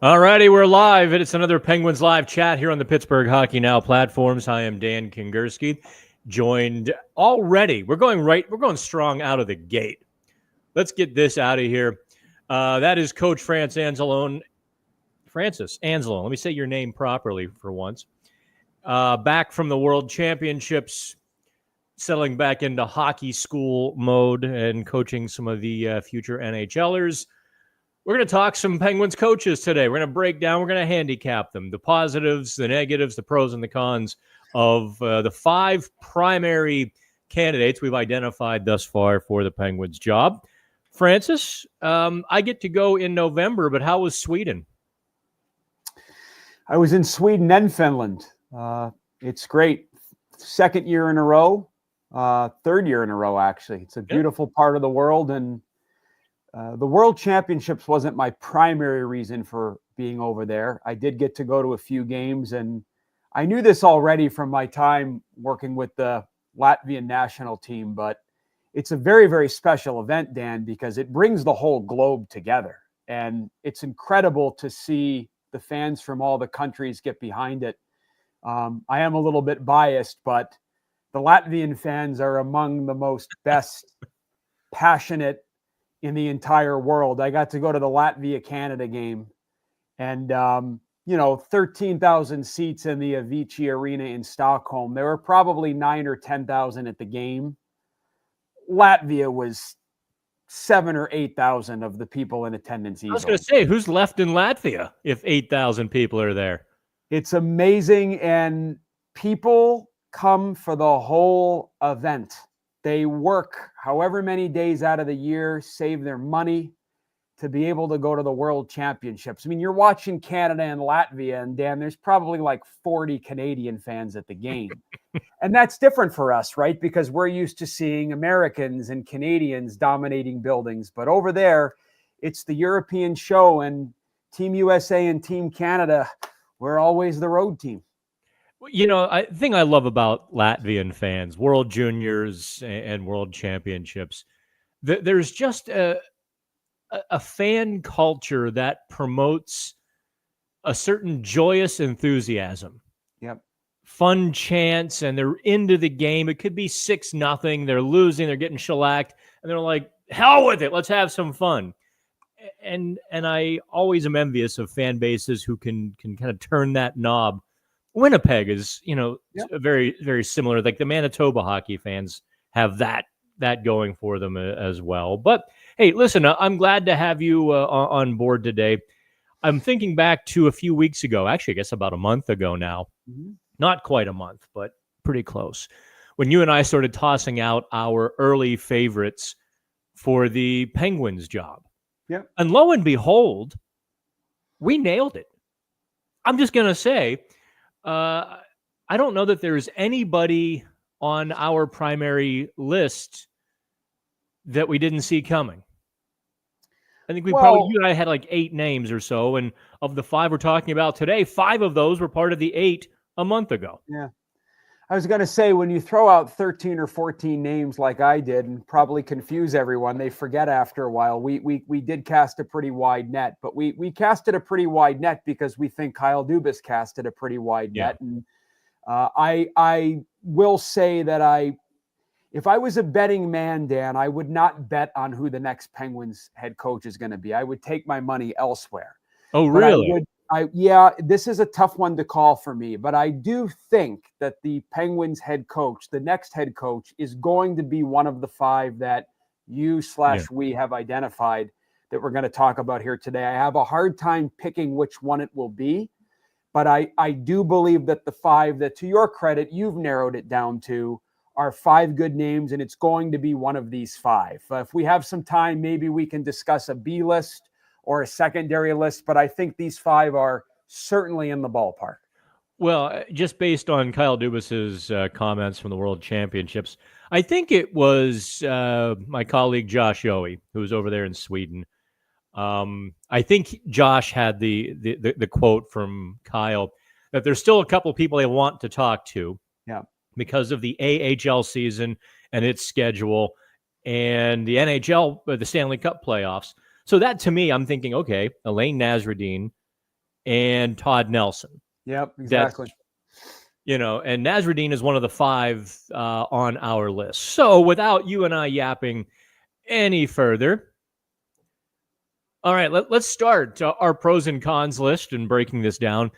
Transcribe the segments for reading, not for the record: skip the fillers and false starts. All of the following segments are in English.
All righty, we're live. It's another Penguins Live chat here on the Pittsburgh Hockey Now platforms. I am Dan Kingerski, joined already. We're going strong out of the gate. Let's get this out of here. That is Coach Francis Anzalone. Francis Anzalone. Let me say your name properly for once. Back from the World Championships, settling back into hockey school mode and coaching some of the future NHLers. We're going to talk some Penguins coaches today. We're going to break down, we're going to handicap them, the positives, the negatives, the pros and the cons of the five primary candidates we've identified thus far for the Penguins job. Francis, I get to go in November, but how was Sweden? I was in Sweden and Finland. It's great. Second year in a row, third year in a row, actually. It's a beautiful part of the world, and the World Championships wasn't my primary reason for being over there. I did get to go to a few games, and I knew this already from my time working with the Latvian national team, but it's a very, very special event, Dan, because it brings the whole globe together. And it's incredible to see the fans from all the countries get behind it. I am a little bit biased, but the Latvian fans are among the most best, passionate in the entire world. I got to go to the Latvia-Canada game, and 13,000 seats in the Avicii Arena in Stockholm. There were probably 9,000 or 10,000 at the game. Latvia was 7,000 or 8,000 of the people in attendance easily. I was going to say, who's left in Latvia if 8,000 people are there? It's amazing, and people come for the whole event. They work however many days out of the year, save their money to be able to go to the World Championships. I mean, you're watching Canada and Latvia, and Dan, there's probably like 40 Canadian fans at the game. And that's different for us, right? Because we're used to seeing Americans and Canadians dominating buildings. But over there, it's the European show, and Team USA and Team Canada, we're always the road team. You know, the thing I love about Latvian fans, World Juniors and World Championships, there's just a fan culture that promotes a certain joyous enthusiasm. Yep. Fun chants, and they're into the game. It could be 6-0. They're losing. They're getting shellacked, and they're like, "Hell with it. Let's have some fun." And I always am envious of fan bases who can kind of turn that knob. Winnipeg is, very, very similar. Like the Manitoba hockey fans have that going for them as well. But hey, listen, I'm glad to have you on board today. I'm thinking back to a few weeks ago, actually, I guess about a month ago now. Mm-hmm. Not quite a month, but pretty close. When you and I started tossing out our early favorites for the Penguins job. Yeah. And lo and behold, we nailed it. I'm just going to say, I don't know that there's anybody on our primary list that we didn't see coming. I think you and I had like 8 names or so, and of the 5 we're talking about today, 5 of those were part of the 8 a month ago. Yeah. I was going to say, when you throw out 13 or 14 names like I did and probably confuse everyone, they forget after a while. We did cast a pretty wide net, but we casted a pretty wide net because we think Kyle Dubas casted a pretty wide net. And I will say that if I was a betting man, Dan, I would not bet on who the next Penguins head coach is going to be. I would take my money elsewhere. Oh, really? This is a tough one to call for me, but I do think that the Penguins head coach, the next head coach, is going to be one of the 5 that we have identified that we're going to talk about here today. I have a hard time picking which one it will be, but I do believe that the 5 that, to your credit, you've narrowed it down to are 5 good names, and it's going to be one of these 5. If we have some time, maybe we can discuss a B list or a secondary list, but I think these 5 are certainly in the ballpark. Well, just based on Kyle Dubas's comments from the World Championships, I think it was my colleague Josh Yohe, who was over there in Sweden. I think Josh had the quote from Kyle that there's still a couple people they want to talk to, because of the AHL season and its schedule, and the NHL, the Stanley Cup playoffs. So that, to me, I'm thinking, okay, Alain Nasreddine and Todd Nelson. Yep, exactly. And Nasruddin is one of the 5 on our list. So without you and I yapping any further, all right, let's start our pros and cons list and breaking this down.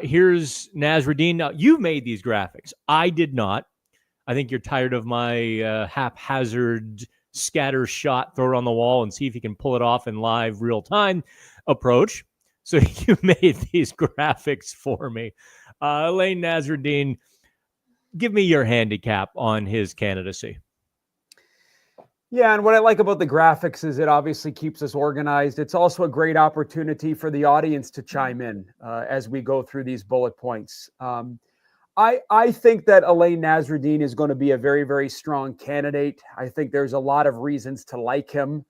Here's Nasruddin. Now, you made these graphics. I did not. I think you're tired of my haphazard scatter shot, throw it on the wall and see if you can pull it off in live real time approach. So you made these graphics for me. Alain Nasruddin, give me your handicap on his candidacy. Yeah, and what I like about the graphics is it obviously keeps us organized. It's also a great opportunity for the audience to chime in as we go through these bullet points. I think that Alain Nasruddin is going to be a very, very strong candidate. I think there's a lot of reasons to like him.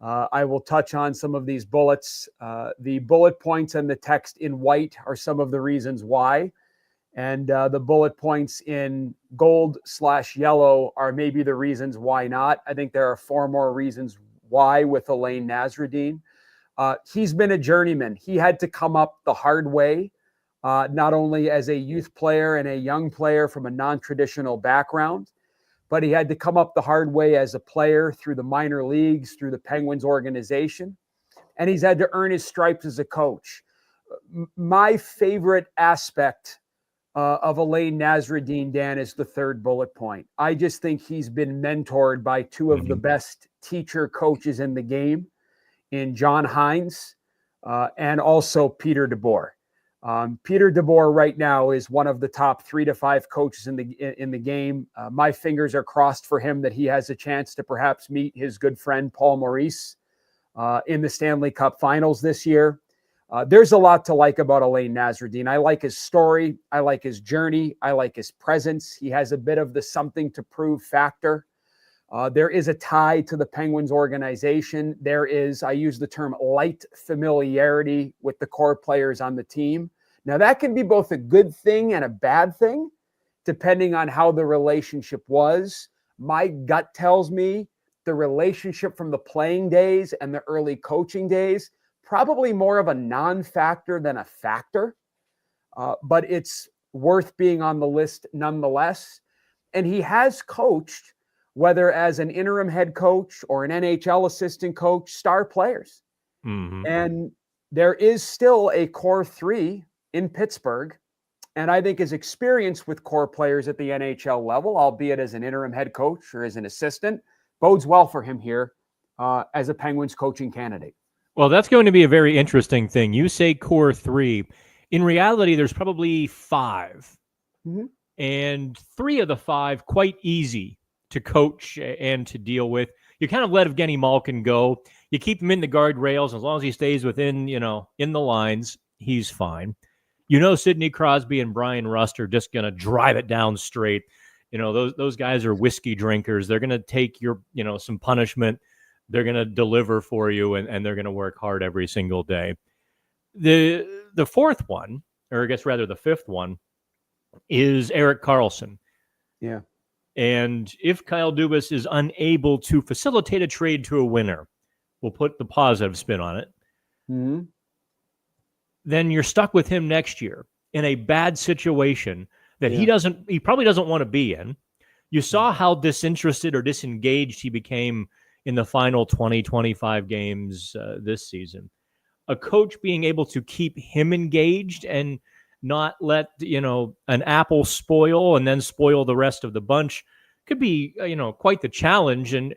I will touch on some of these bullets. The bullet points and the text in white are some of the reasons why. And the bullet points in gold/yellow are maybe the reasons why not. I think there are 4 more reasons why with Alain Nasruddin. He's been a journeyman. He had to come up the hard way, not only as a youth player and a young player from a non-traditional background, but he had to come up the hard way as a player through the minor leagues, through the Penguins organization. And he's had to earn his stripes as a coach. My favorite aspect of Alain Nasruddin, Dan, is the 3rd bullet point. I just think he's been mentored by 2 of the best teacher coaches in the game, in John Hines and also Peter DeBoer. Peter DeBoer right now is one of the top 3 to 5 coaches in the game. My fingers are crossed for him that he has a chance to perhaps meet his good friend Paul Maurice in the Stanley Cup Finals this year. There's a lot to like about Alain Nasruddin. I like his story. I like his journey. I like his presence. He has a bit of the something to prove factor. There is a tie to the Penguins organization. There is, I use the term, light familiarity with the core players on the team. Now, that can be both a good thing and a bad thing, depending on how the relationship was. My gut tells me the relationship from the playing days and the early coaching days, probably more of a non-factor than a factor, but it's worth being on the list nonetheless. And he has coached, whether as an interim head coach or an NHL assistant coach, star players. Mm-hmm. And there is still a core 3 in Pittsburgh. And I think his experience with core players at the NHL level, albeit as an interim head coach or as an assistant, bodes well for him here as a Penguins coaching candidate. Well, that's going to be a very interesting thing. You say core 3. In reality, there's probably 5. Mm-hmm. And 3 of the 5 quite easy to coach and to deal with. You kind of let Evgeny Malkin go. You keep him in the guardrails. As long as he stays within, in the lines, he's fine. Sidney Crosby and Brian Rust are just going to drive it down straight. Those guys are whiskey drinkers. They're going to take your, some punishment. They're going to deliver for you, and they're going to work hard every single day. The 4th one, or I guess rather the 5th one, is Erik Karlsson. Yeah. And if Kyle Dubas is unable to facilitate a trade to a winner, we'll put the positive spin on it, mm-hmm. then you're stuck with him next year in a bad situation that he probably doesn't want to be in. You saw how disinterested or disengaged he became in the final 20, 25 games this season. A coach being able to keep him engaged and not let, an apple spoil and then spoil the rest of the bunch could be, quite the challenge. And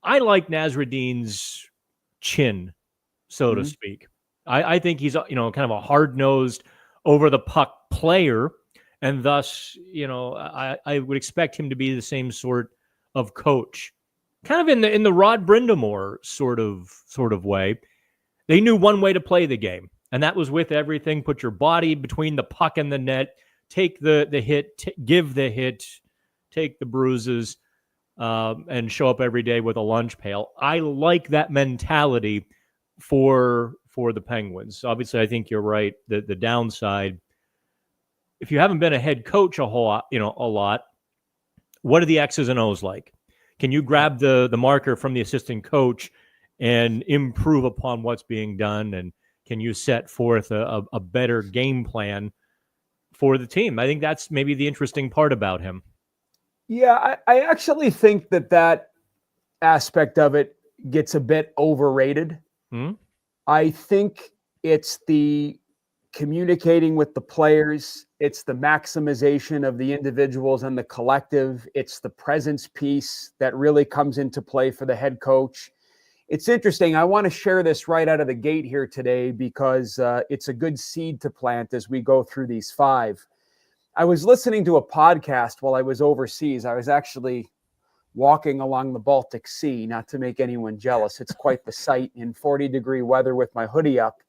I like Nasruddin's chin, so to speak. I think he's, kind of a hard-nosed, over-the-puck player. And thus, I would expect him to be the same sort of coach. Kind of in the Rod Brindamore sort of way. They knew one way to play the game, and that was with everything. Put your body between the puck and the net, take the hit, give the hit, take the bruises, and show up every day with a lunch pail. I like that mentality for the Penguins. Obviously, I think you're right. The downside, if you haven't been a head coach a whole lot, a lot, what are the X's and O's like? Can you grab the marker from the assistant coach and improve upon what's being done? And can you set forth a better game plan for the team? I think that's maybe the interesting part about him. Yeah, I actually think that aspect of it gets a bit overrated. I think it's the communicating with the players. It's the maximization of the individuals and the collective. It's the presence piece that really comes into play for the head coach. It's interesting. I want to share this right out of the gate here today because it's a good seed to plant as we go through these 5. I was listening to a podcast while I was overseas. I was actually walking along the Baltic Sea, not to make anyone jealous. It's quite the sight in 40-degree weather with my hoodie up. I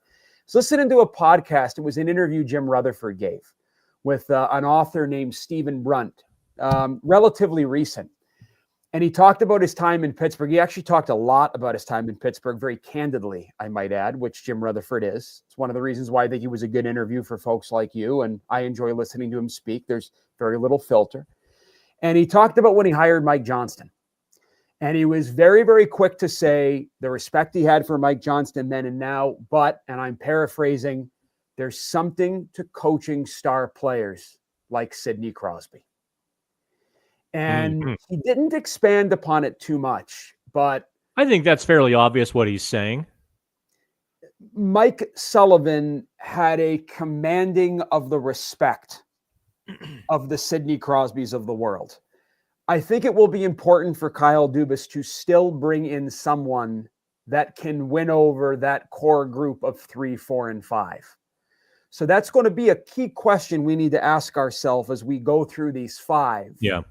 was listening to a podcast. It was an interview Jim Rutherford gave with an author named Stephen Brunt, relatively recent. And he talked about his time in Pittsburgh. He actually talked a lot about his time in Pittsburgh, very candidly, I might add, which Jim Rutherford is. It's one of the reasons why I think he was a good interview for folks like you, and I enjoy listening to him speak. There's very little filter. And he talked about when he hired Mike Johnston. And he was very, very quick to say the respect he had for Mike Johnston then and now, but, and I'm paraphrasing, there's something to coaching star players like Sidney Crosby. And he didn't expand upon it too much, but I think that's fairly obvious what he's saying. Mike Sullivan had a commanding of the respect of the Sidney Crosbys of the world. I think it will be important for Kyle Dubas to still bring in someone that can win over that core group of 3, 4, and 5. So that's going to be a key question we need to ask ourselves as we go through these 5. Yeah.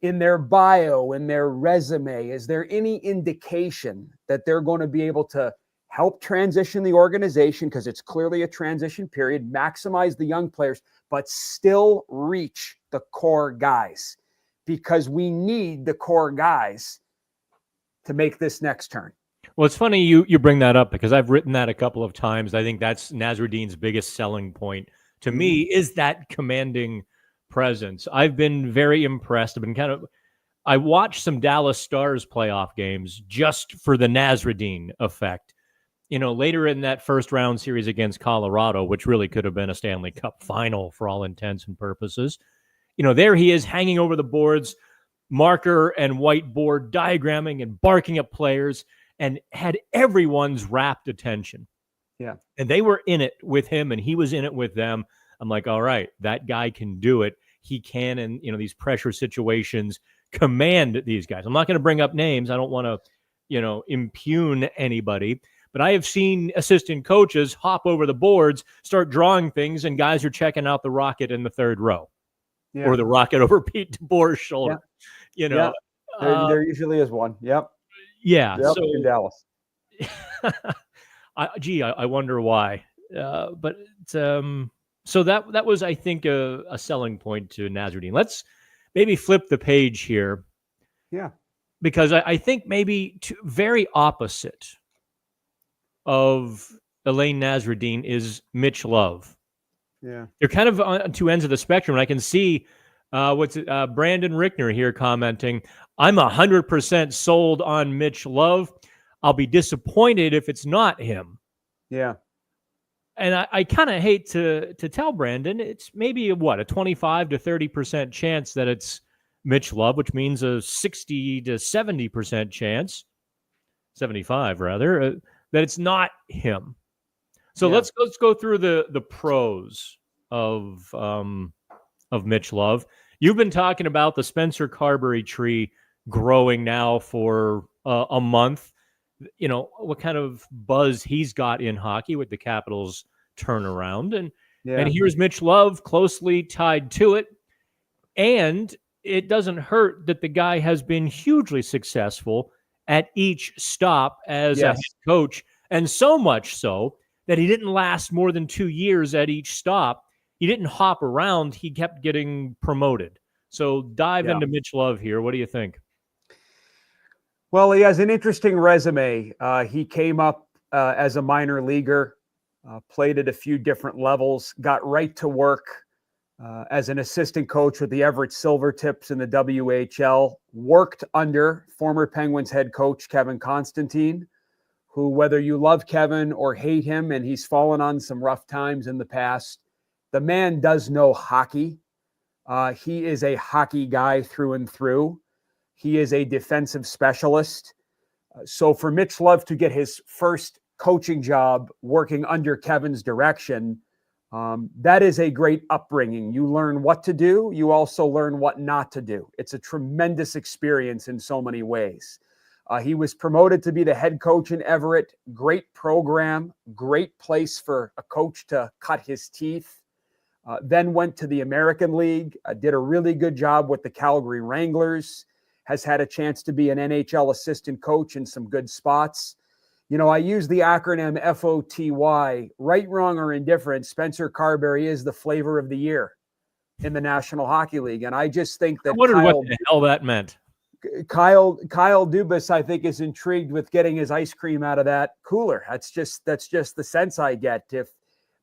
In their bio, in their resume, is there any indication that they're going to be able to help transition the organization, because it's clearly a transition period, maximize the young players, but still reach the core guys? Because we need the core guys to make this next turn. Well, it's funny you bring that up because I've written that a couple of times. I think that's Nasruddin's biggest selling point to me is that commanding presence. I've been very impressed. I watched some Dallas Stars playoff games just for the Nasruddin effect. Later in that first round series against Colorado, which really could have been a Stanley Cup final for all intents and purposes. There he is hanging over the boards, marker and whiteboard, diagramming and barking at players, and had everyone's rapt attention. Yeah. And they were in it with him, and he was in it with them. I'm like, all right, that guy can do it. He can, in these pressure situations, command these guys. I'm not going to bring up names. I don't want to, impugn anybody. But I have seen assistant coaches hop over the boards, start drawing things, and guys are checking out the rocket in the third row. Yeah. Or the rocket over Pete DeBoer's shoulder. Yeah. There usually is one. Yep. Yeah. Yep, so, in Dallas. I wonder why. But so that was, I think, a selling point to Nasruddin. Let's maybe flip the page here. Yeah. Because I think maybe very opposite of Elaine Nasruddin is Mitch Love. Yeah. They're kind of on two ends of the spectrum. And I can see Brandon Rickner here commenting, I'm 100% sold on Mitch Love. I'll be disappointed if it's not him. Yeah. And I kind of hate to tell Brandon, it's maybe a 25 to 30% chance that it's Mitch Love, which means a 60 to 70% chance, 75 rather, that it's not him. So let's go through the pros of Mitch Love. You've been talking about the Spencer Carberry tree growing now for a month. What kind of buzz he's got in hockey with the Capitals turnaround. And here's Mitch Love closely tied to it. And it doesn't hurt that the guy has been hugely successful at each stop as a head coach. And so much so that he didn't last more than 2 years at each stop. He didn't hop around. He kept getting promoted. So dive into Mitch Love here. What do you think? Well, he has an interesting resume. He came up as a minor leaguer, played at a few different levels, got right to work as an assistant coach with the Everett Silvertips in the WHL, worked under former Penguins head coach Kevin Constantine, who, whether you love Kevin or hate him, and he's fallen on some rough times in the past, the man does know hockey. He is a hockey guy through and through. He is a defensive specialist. So for Mitch Love to get his first coaching job working under Kevin's direction, that is a great upbringing. You learn what to do. You also learn what not to do. It's a tremendous experience in so many ways. He was promoted to be the head coach in Everett. Great program, great place for a coach to cut his teeth. Then went to the American League, did a really good job with the Calgary Wranglers, has had a chance to be an NHL assistant coach in some good spots. You know, I use the acronym FOTY. Right, wrong, or indifferent, Spencer Carberry is the flavor of the year in the National Hockey League. And I just think that I wondered what the hell that meant. Kyle Dubas, I think, is intrigued with getting his ice cream out of that cooler. That's just the sense I get.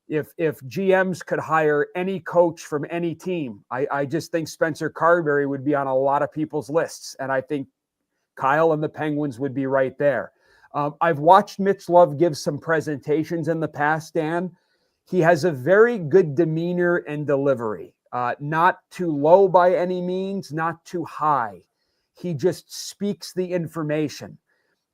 If GMs could hire any coach from any team, I just think Spencer Carberry would be on a lot of people's lists. And I think Kyle and the Penguins would be right there. I've watched Mitch Love give some presentations in the past, Dan. He has a very good demeanor and delivery. Not too low by any means, not too high. He just speaks the information.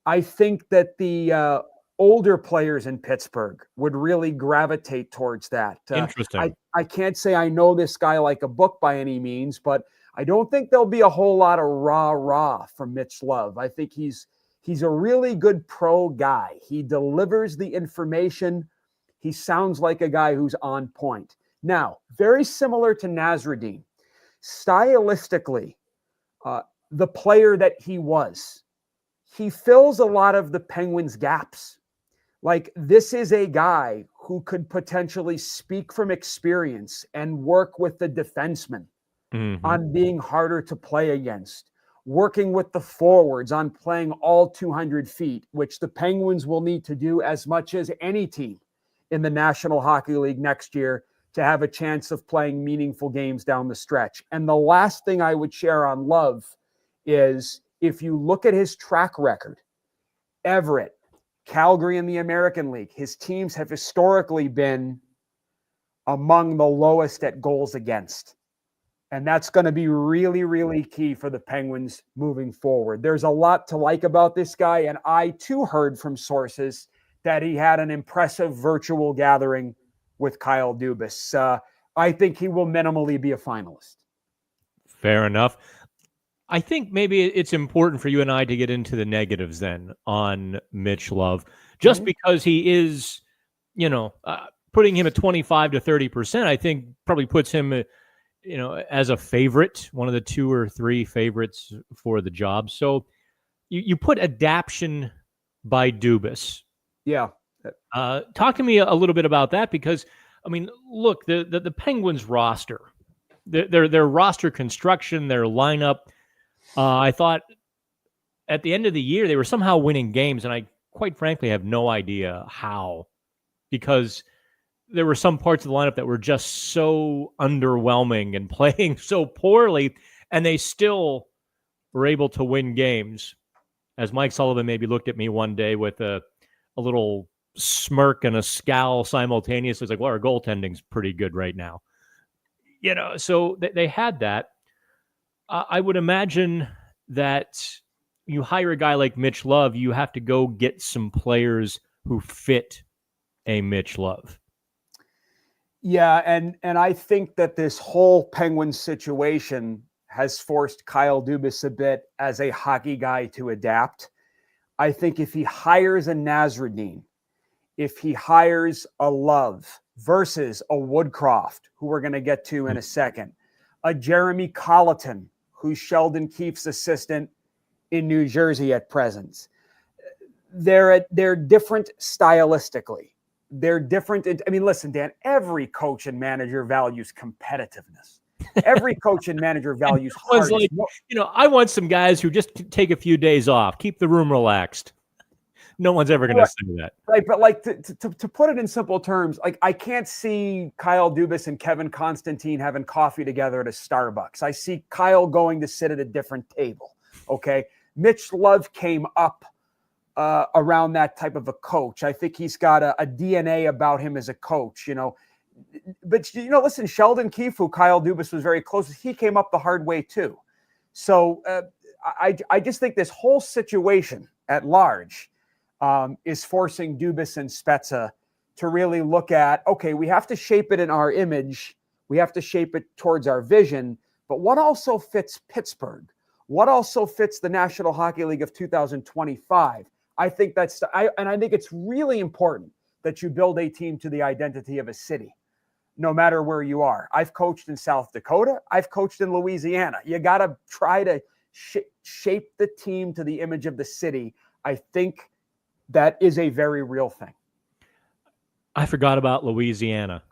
I think that the older players in Pittsburgh would really gravitate towards that. Interesting. I can't say I know this guy like a book by any means, but I don't think there'll be a whole lot of rah-rah from Mitch Love. I think he's a really good pro guy. He delivers the information. He sounds like a guy who's on point. Now, very similar to Nasreddine, stylistically, the player that he was, he fills a lot of the Penguins' gaps. Like, this is a guy who could potentially speak from experience and work with the defensemen on being harder to play against, working with the forwards on playing all 200 feet, which the Penguins will need to do as much as any team in the National Hockey League next year to have a chance of playing meaningful games down the stretch. And the last thing I would share on Love is, if you look at his track record, Everett, Calgary in the American League, his teams have historically been among the lowest at goals against. And that's going to be really, really key for the Penguins moving forward. There's a lot to like about this guy, and I too heard from sources that he had an impressive virtual gathering with Kyle Dubas. I think he will minimally be a finalist. Fair enough. I think maybe it's important for you and I to get into the negatives then on Mitch Love, just because he is, putting him at 25 to 30%, I think probably puts him, as a favorite, one of the 2 or 3 favorites for the job. So you put adaption by Dubas. Yeah. Talk to me a little bit about that, because, I mean, look, the Penguins roster, their roster construction, their lineup, I thought at the end of the year, they were somehow winning games, and I quite frankly have no idea how, because there were some parts of the lineup that were just so underwhelming and playing so poorly, and they still were able to win games. As Mike Sullivan maybe looked at me one day with a little smirk and a scowl simultaneously. It's like, well, our goaltending's pretty good right now. So they had that. I would imagine that you hire a guy like Mitch Love, you have to go get some players who fit a Mitch Love. Yeah, and I think that this whole Penguins situation has forced Kyle Dubas a bit as a hockey guy to adapt. I think if he hires a Nasreddine, if he hires a Love versus a Woodcroft, who we're going to get to in a second, a Jeremy Colleton, who's Sheldon Keefe's assistant in New Jersey at present. They're different stylistically. They're different. I mean, listen, Dan, every coach and manager values competitiveness. Every coach and manager values hard. Like, I want some guys who just take a few days off, keep the room relaxed. No one's ever going to say that. Right, but like to put it in simple terms, like I can't see Kyle Dubas and Kevin Constantine having coffee together at a Starbucks. I see Kyle going to sit at a different table, okay? Mitch Love came up around that type of a coach. I think he's got a DNA about him as a coach, But, listen, Sheldon Keefe, who Kyle Dubas was very close with, he came up the hard way too. So I just think this whole situation at large is forcing Dubas and Spezza to really look at, okay, we have to shape it in our image. We have to shape it towards our vision. But what also fits Pittsburgh? What also fits the National Hockey League of 2025? I think I think it's really important that you build a team to the identity of a city, no matter where you are. I've coached in South Dakota. I've coached in Louisiana. You got to try to shape the team to the image of the city. I think that is a very real thing. I forgot about Louisiana.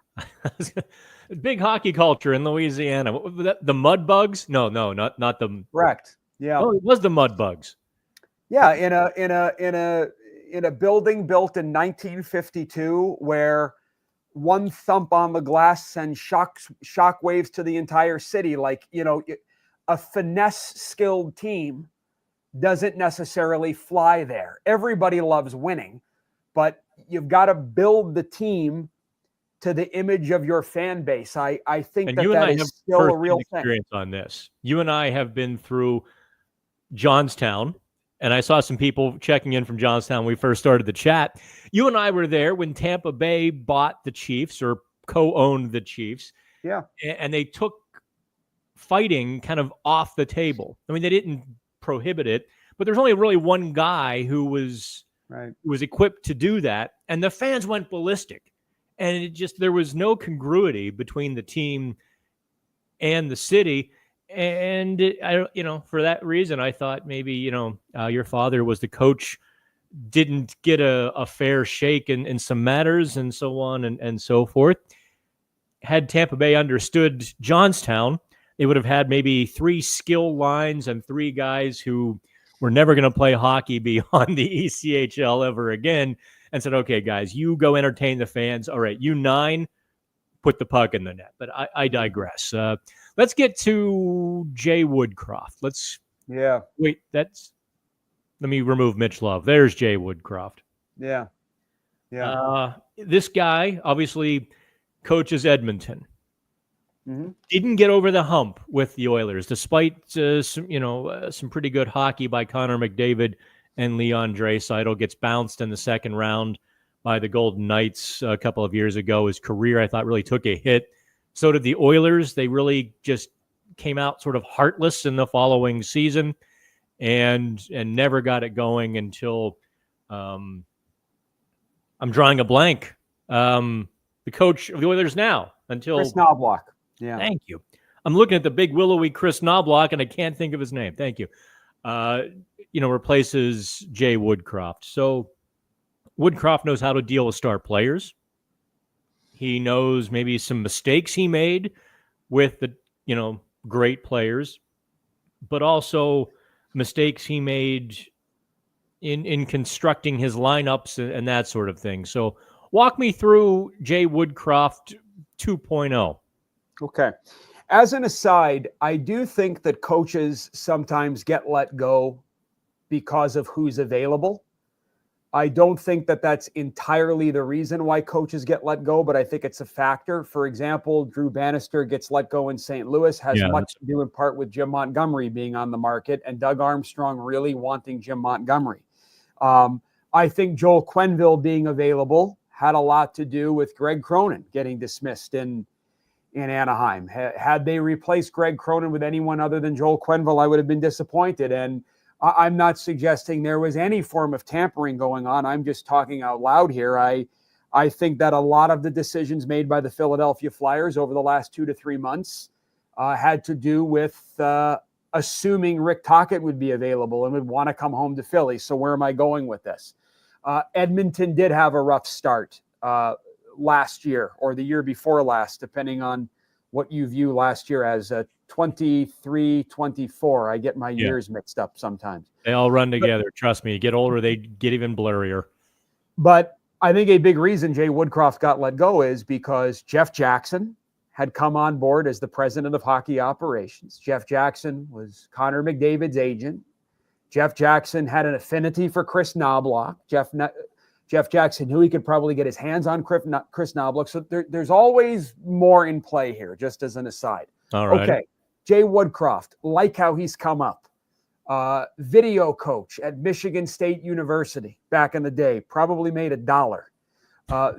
Big hockey culture in Louisiana. What was that? The Mud Bugs? No, not the. Correct. Yeah. Oh, it was the Mud Bugs. Yeah, in a building built in 1952, where one thump on the glass sends shock waves to the entire city. Like, a finesse skilled team doesn't necessarily fly there. Everybody loves winning, but you've got to build the team to the image of your fan base. I think and that is still a real experience on this. You and I have been through Johnstown, and I saw some people checking in from Johnstown when we first started the chat. You and I were there when Tampa Bay bought the Chiefs or co-owned the Chiefs. Yeah. And they took fighting kind of off the table. I mean, they didn't prohibit it, but there's only really one guy who was equipped to do that, and the fans went ballistic. And there was no congruity between the team and the city. And for that reason, I thought maybe, your father was the coach, didn't get a fair shake in some matters and so on and so forth. Had Tampa Bay understood Johnstown, they would have had maybe 3 skill lines and 3 guys who were never going to play hockey beyond the ECHL ever again, and said, okay, guys, you go entertain the fans. All right, you 9, put the puck in the net. But I digress. Let's get to Jay Woodcroft. Let me remove Mitch Love. There's Jay Woodcroft. Yeah. This guy obviously coaches Edmonton. Mm-hmm. Didn't get over the hump with the Oilers, despite some pretty good hockey by Connor McDavid and Leon Draisaitl. Gets bounced in the second round by the Golden Knights a couple of years ago. His career, I thought, really took a hit. So did the Oilers. They really just came out sort of heartless in the following season, and never got it going until I'm drawing a blank. The coach of the Oilers now, until Chris Knobloch. Yeah. Thank you. I'm looking at the big willowy Chris Knobloch, and I can't think of his name. Thank you. Replaces Jay Woodcroft. So Woodcroft knows how to deal with star players. He knows maybe some mistakes he made with the, great players, but also mistakes he made in constructing his lineups and that sort of thing. So walk me through Jay Woodcroft 2.0. Okay. As an aside, I do think that coaches sometimes get let go because of who's available. I don't think that that's entirely the reason why coaches get let go, but I think it's a factor. For example, Drew Bannister gets let go in St. Louis, has much to do in part with Jim Montgomery being on the market and Doug Armstrong really wanting Jim Montgomery. I think Joel Quenneville being available had a lot to do with Greg Cronin getting dismissed in Anaheim. Had they replaced Greg Cronin with anyone other than Joel Quenneville, I would have been disappointed. And I'm not suggesting there was any form of tampering going on. I'm just talking out loud here. I think that a lot of the decisions made by the Philadelphia Flyers over the last 2 to 3 months had to do with assuming Rick Tocchet would be available and would want to come home to Philly. So where am I going with this? Edmonton did have a rough start last year or the year before last, depending on what you view last year as 23, 24. I get my years mixed up sometimes. They all run together. Trust me, you get older, they get even blurrier. But I think a big reason Jay Woodcroft got let go is because Jeff Jackson had come on board as the president of hockey operations. Jeff Jackson was Connor McDavid's agent. Jeff Jackson had an affinity for Chris Knobloch. Jeff Jackson knew he could probably get his hands on Chris Knobloch. So there's always more in play here, just as an aside. All right. Okay. Jay Woodcroft, like how he's come up. Video coach at Michigan State University back in the day, probably made $1.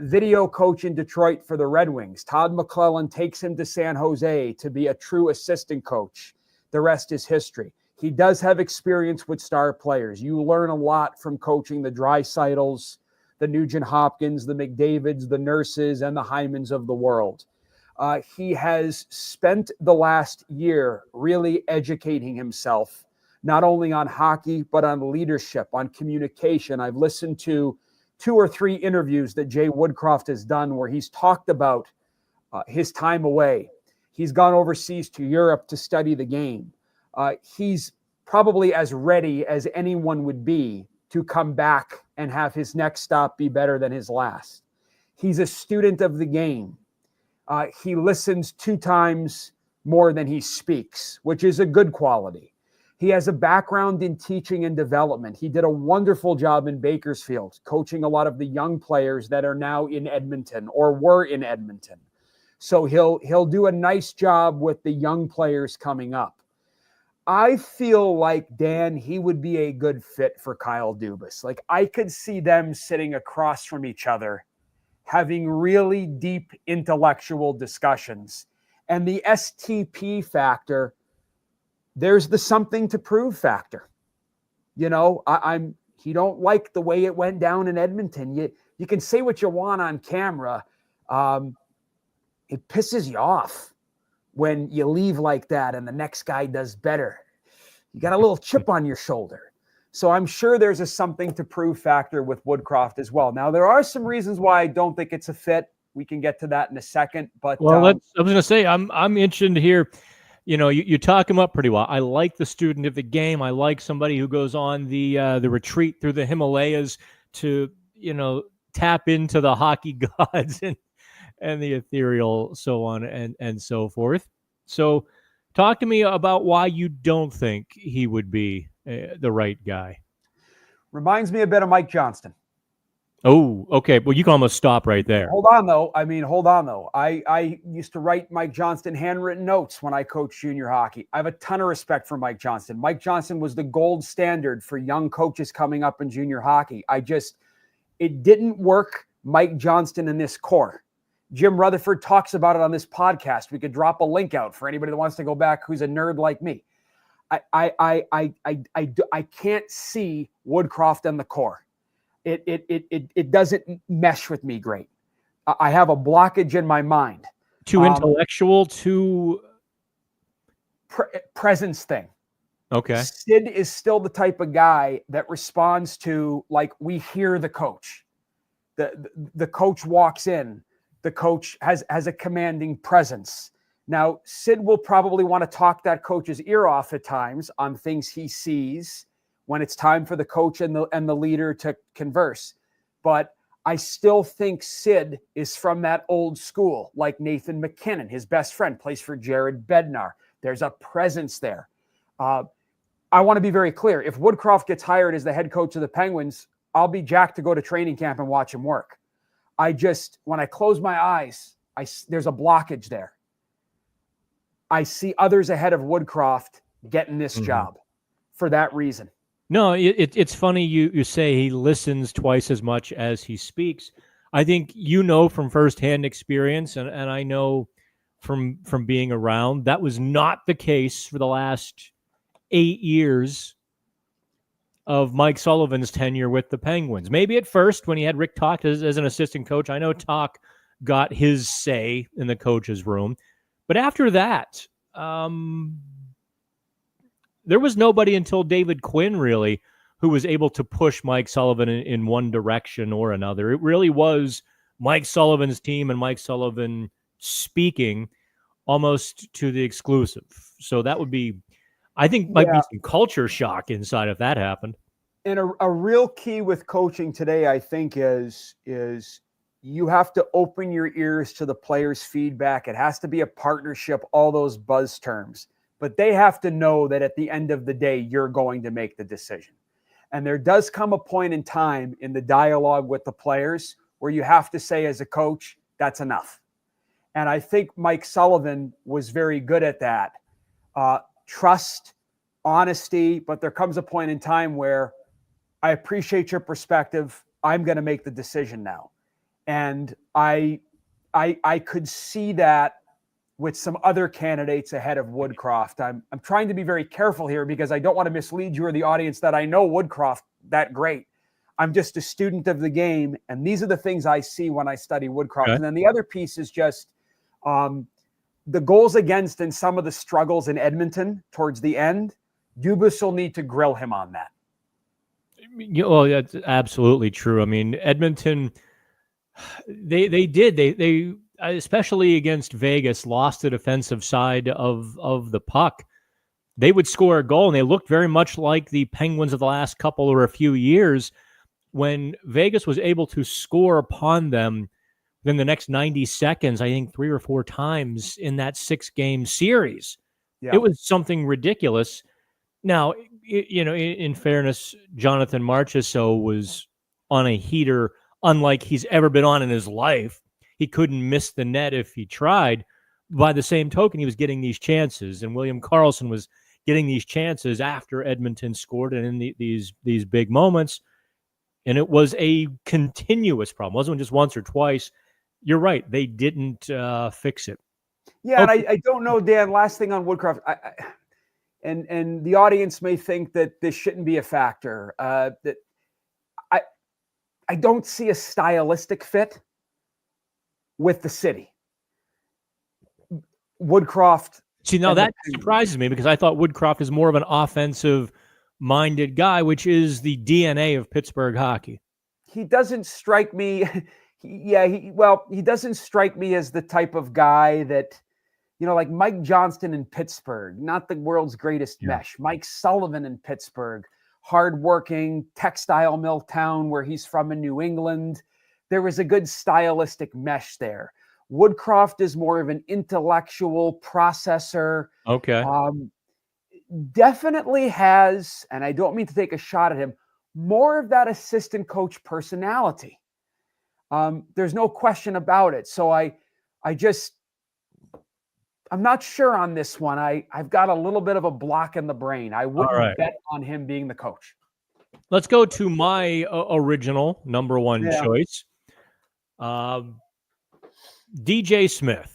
Video coach in Detroit for the Red Wings. Todd McClellan takes him to San Jose to be a true assistant coach. The rest is history. He does have experience with star players. You learn a lot from coaching the Dreisaitl's, the Nugent Hopkins, the McDavids, the Nurses, and the Hymans of the world. He has spent the last year really educating himself, not only on hockey, but on leadership, on communication. I've listened to 2 or 3 interviews that Jay Woodcroft has done where he's talked about his time away. He's gone overseas to Europe to study the game. He's probably as ready as anyone would be to come back and have his next stop be better than his last. He's a student of the game. He listens 2 times more than he speaks, which is a good quality. He has a background in teaching and development. He did a wonderful job in Bakersfield, coaching a lot of the young players that are now in Edmonton or were in Edmonton. So he'll do a nice job with the young players coming up. I feel like, Dan, he would be a good fit for Kyle Dubas. Like, I could see them sitting across from each other, having really deep intellectual discussions. And the STP factor, there's the something to prove factor. You know, he don't like the way it went down in Edmonton. You can say what you want on camera. It pisses you off when you leave like that and the next guy does better. You got a little chip on your shoulder. So I'm sure there's a something to prove factor with Woodcroft as well. Now, there are some reasons why I don't think it's a fit. We can get to that in a second. But well, I was going to say, I'm interested to hear, you know, you talk him up pretty well. I like the student of the game. I like somebody who goes on the retreat through the Himalayas to, you know, tap into the hockey gods and the ethereal, so on and so forth. So talk to me about why you don't think he would be the right guy. Reminds me a bit of Mike Johnston. Oh, okay. Well, you can almost stop right there. Hold on, though. I used to write Mike Johnston handwritten notes when I coached junior hockey. I have a ton of respect for Mike Johnston. Mike Johnston was the gold standard for young coaches coming up in junior hockey. It didn't work, Mike Johnston in this core. Jim Rutherford talks about it on this podcast. We could drop a link out for anybody that wants to go back who's a nerd like me. I can't see Woodcroft in the core. It doesn't mesh with me great. I have a blockage in my mind. Too intellectual, too presence thing. Okay. Sid is still the type of guy that responds to, like, we hear the coach. The coach walks in. The coach has a commanding presence. Now, Sid will probably want to talk that coach's ear off at times on things he sees when it's time for the coach and the leader to converse. But I still think Sid is from that old school, like Nathan McKinnon, his best friend, plays for Jared Bednar. There's a presence there. I want to be very clear. If Woodcroft gets hired as the head coach of the Penguins, I'll be jacked to go to training camp and watch him work. When I close my eyes, there's a blockage there. I see others ahead of Woodcroft getting this job for that reason. No, it's funny you say he listens twice as much as he speaks. I think you know from firsthand experience, and I know from being around, that was not the case for the last 8 years of Mike Sullivan's tenure with the Penguins. Maybe at first when he had Rick Talk as an assistant coach, I know Talk got his say in the coach's room. But after that, there was nobody until David Quinn, really, who was able to push Mike Sullivan in one direction or another. It really was Mike Sullivan's team and Mike Sullivan speaking almost to the exclusive. So that would be, I think, might be some culture shock inside if that happened. And a real key with coaching today, I think, is you have to open your ears to the players' feedback. It has to be a partnership, all those buzz terms. but they have to know that at the end of the day, you're going to make the decision. And there does come a point in time in the dialogue with the players where you have to say as a coach, that's enough. And I think Mike Sullivan was very good at that. Trust, honesty, but there comes a point in time where I appreciate your perspective. I'm going to make the decision now. And I could see that with some other candidates ahead of Woodcroft. I'm trying to be very careful here because I don't want to mislead you or the audience that I know Woodcroft that great. I'm just a student of the game, and these are the things I see when I study Woodcroft. Okay. And then the other piece is just the goals against and some of the struggles in Edmonton towards the end. Dubas will need to grill him on that. Well, that's absolutely true. I mean, Edmonton, they especially against Vegas, lost the defensive side of the puck. They would score a goal, and they looked very much like the Penguins of the last couple or a few years when Vegas was able to score upon them within the next 90 seconds, I think 3 or 4 times in that 6-game series. Yeah. It was something ridiculous. Now, in fairness, Jonathan Marchessault was on a heater unlike he's ever been on in his life. He couldn't miss the net if he tried. By the same token, he was getting these chances, and William Karlsson was getting these chances after Edmonton scored and in these big moments. And it was a continuous problem. It wasn't just once or twice. You're right. They didn't fix it. Yeah, okay. And I don't know, Dan, last thing on Woodcroft. And the audience may think that this shouldn't be a factor. That I don't see a stylistic fit with the city. Woodcroft. See, now that surprises me because I thought Woodcroft is more of an offensive-minded guy, which is the DNA of Pittsburgh hockey. He doesn't strike me. He doesn't strike me as the type of guy that, like Mike Johnston in Pittsburgh, not the world's greatest mesh. Mike Sullivan in Pittsburgh, hardworking textile mill town where he's from in New England. There was a good stylistic mesh there. Woodcroft is more of an intellectual processor. Okay. Definitely has, and I don't mean to take a shot at him, more of that assistant coach personality. There's no question about it. So I'm not sure on this one. I've got a little bit of a block in the brain. I wouldn't bet on him being the coach. Let's go to my original number one choice. DJ Smith.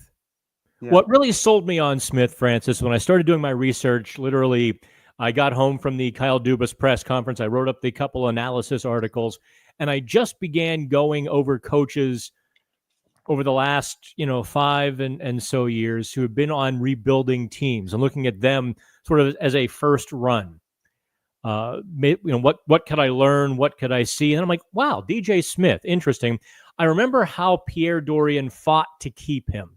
Yeah. What really sold me on Smith, Francis, when I started doing my research, literally, I got home from the Kyle Dubas press conference. I wrote up the couple analysis articles, and I just began going over coaches over the last, 5 and so years who have been on rebuilding teams and looking at them sort of as a first run. What could I learn? What could I see? And I'm like, wow, DJ Smith, interesting. I remember how Pierre Dorion fought to keep him.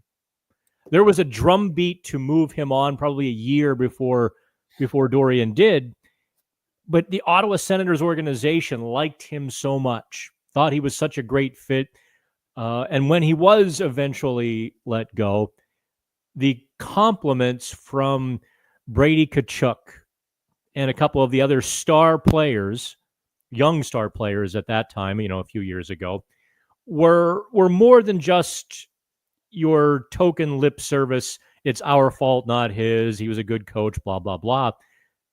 There was a drumbeat to move him on probably a year before Dorion did. But the Ottawa Senators organization liked him so much, thought he was such a great fit. And when he was eventually let go, the compliments from Brady Tkachuk and a couple of the other star players, young star players at that time, a few years ago, were more than just your token lip service. It's our fault, not his. He was a good coach, blah, blah, blah.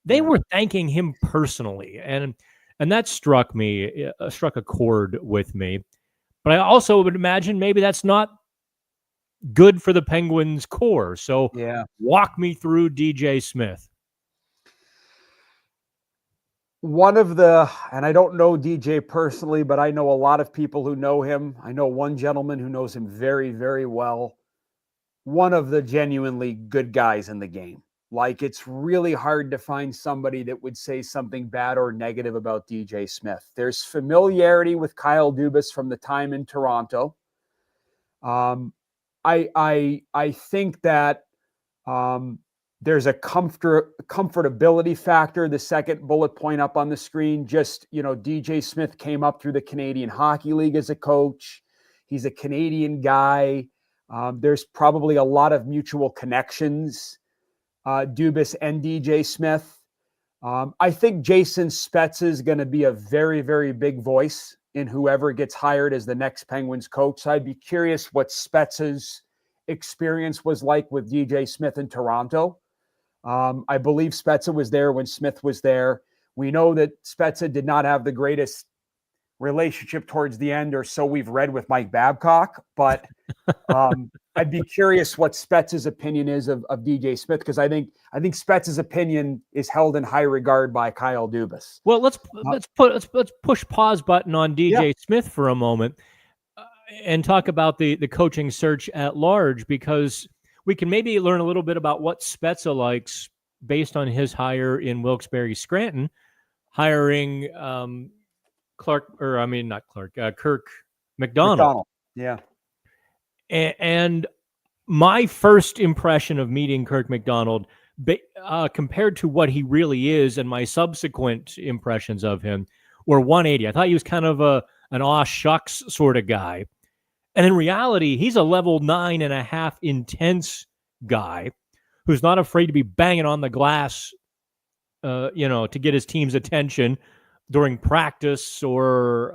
They were thanking him personally. And that struck a chord with me. But I also would imagine maybe that's not good for the Penguins core. So walk me through DJ Smith. And I don't know DJ personally, but I know a lot of people who know him. I know one gentleman who knows him very, very well. One of the genuinely good guys in the game. Like, it's really hard to find somebody that would say something bad or negative about DJ Smith. There's familiarity with Kyle Dubas from the time in Toronto. I think that there's a comfortability factor. The second bullet point up on the screen, DJ Smith came up through the Canadian Hockey League as a coach. He's a Canadian guy. There's probably a lot of mutual connections. Dubas and DJ Smith. I think Jason Spezza is going to be a very, very big voice in whoever gets hired as the next Penguins coach. So I'd be curious what Spezza's experience was like with DJ Smith in Toronto. I believe Spezza was there when Smith was there. We know that Spezza did not have the greatest relationship towards the end, or so we've read, with Mike Babcock. But I'd be curious what Spezza's opinion is of DJ Smith, because I think Spezza's opinion is held in high regard by Kyle Dubas. Well, let's push pause button on DJ Smith for a moment and talk about the coaching search at large, because we can maybe learn a little bit about what Spezza likes based on his hire in Wilkes-Barre Scranton, hiring Kirk McDonald. Yeah. And my first impression of meeting Kirk McDonald, compared to what he really is, and my subsequent impressions of him, were 180. I thought he was kind of an aw shucks sort of guy. And in reality, he's a level 9.5 intense guy who's not afraid to be banging on the glass, to get his team's attention during practice or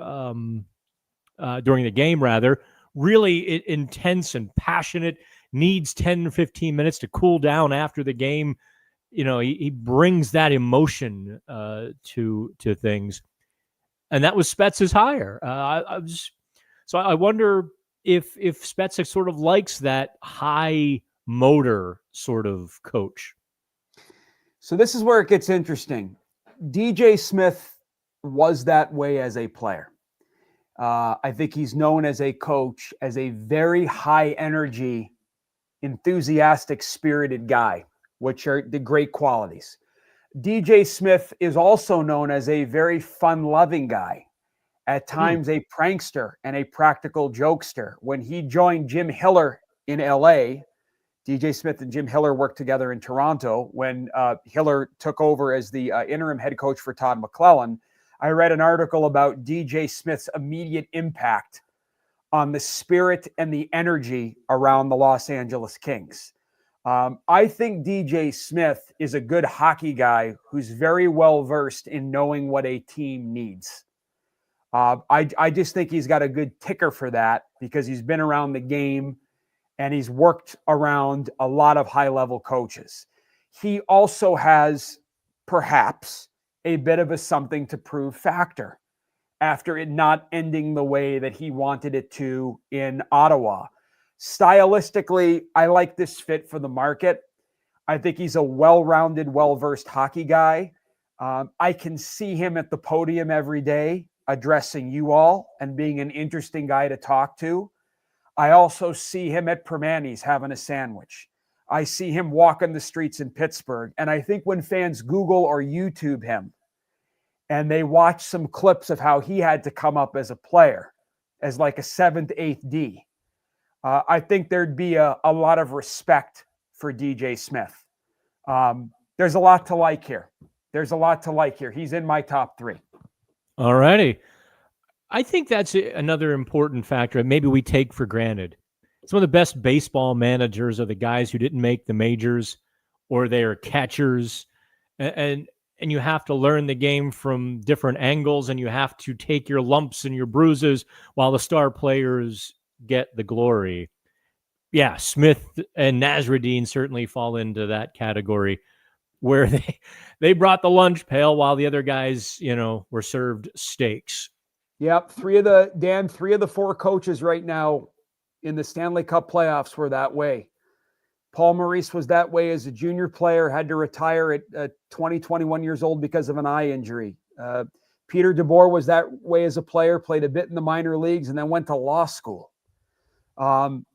during the game, rather. Really intense and passionate, needs 10 or 15 minutes to cool down after the game. He brings that emotion to things. And that was Spezza's hire. So I wonder if Spezza sort of likes that high motor sort of coach. So this is where it gets interesting. DJ Smith was that way as a player. I think he's known as a coach as a very high energy, enthusiastic, spirited guy, which are the great qualities. DJ Smith is also known as a very fun-loving guy, at times a prankster and a practical jokester. When he joined Jim Hiller in LA, DJ Smith and Jim Hiller worked together in Toronto. When Hiller took over as the interim head coach for Todd McClellan, I read an article about DJ Smith's immediate impact on the spirit and the energy around the Los Angeles Kings. I think DJ Smith is a good hockey guy who's very well versed in knowing what a team needs. I just think he's got a good ticker for that, because he's been around the game and he's worked around a lot of high-level coaches. He also has perhaps a bit of a something to prove factor after it not ending the way that he wanted it to in Ottawa. Stylistically, I like this fit for the market. I think he's a well-rounded, well-versed hockey guy. I can see him at the podium every day addressing you all and being an interesting guy to talk to. I also see him at Permani's having a sandwich. I see him walking the streets in Pittsburgh. And I think when fans Google or YouTube him and they watch some clips of how he had to come up as a player, as like a 7th, 8th D, I think there'd be a lot of respect for DJ Smith. There's a lot to like here. He's in my top 3. All righty. I think that's another important factor that maybe we take for granted. Some of the best baseball managers are the guys who didn't make the majors, or they are catchers. And you have to learn the game from different angles, and you have to take your lumps and your bruises while the star players get the glory. Yeah, Smith and Nasruddin certainly fall into that category, where they brought the lunch pail while the other guys, were served steaks. Yep. 3 of the 4 coaches right now in the Stanley Cup playoffs were that way. Paul Maurice was that way as a junior player, had to retire at 20, 21 years old because of an eye injury. Peter DeBoer was that way as a player, played a bit in the minor leagues, and then went to law school.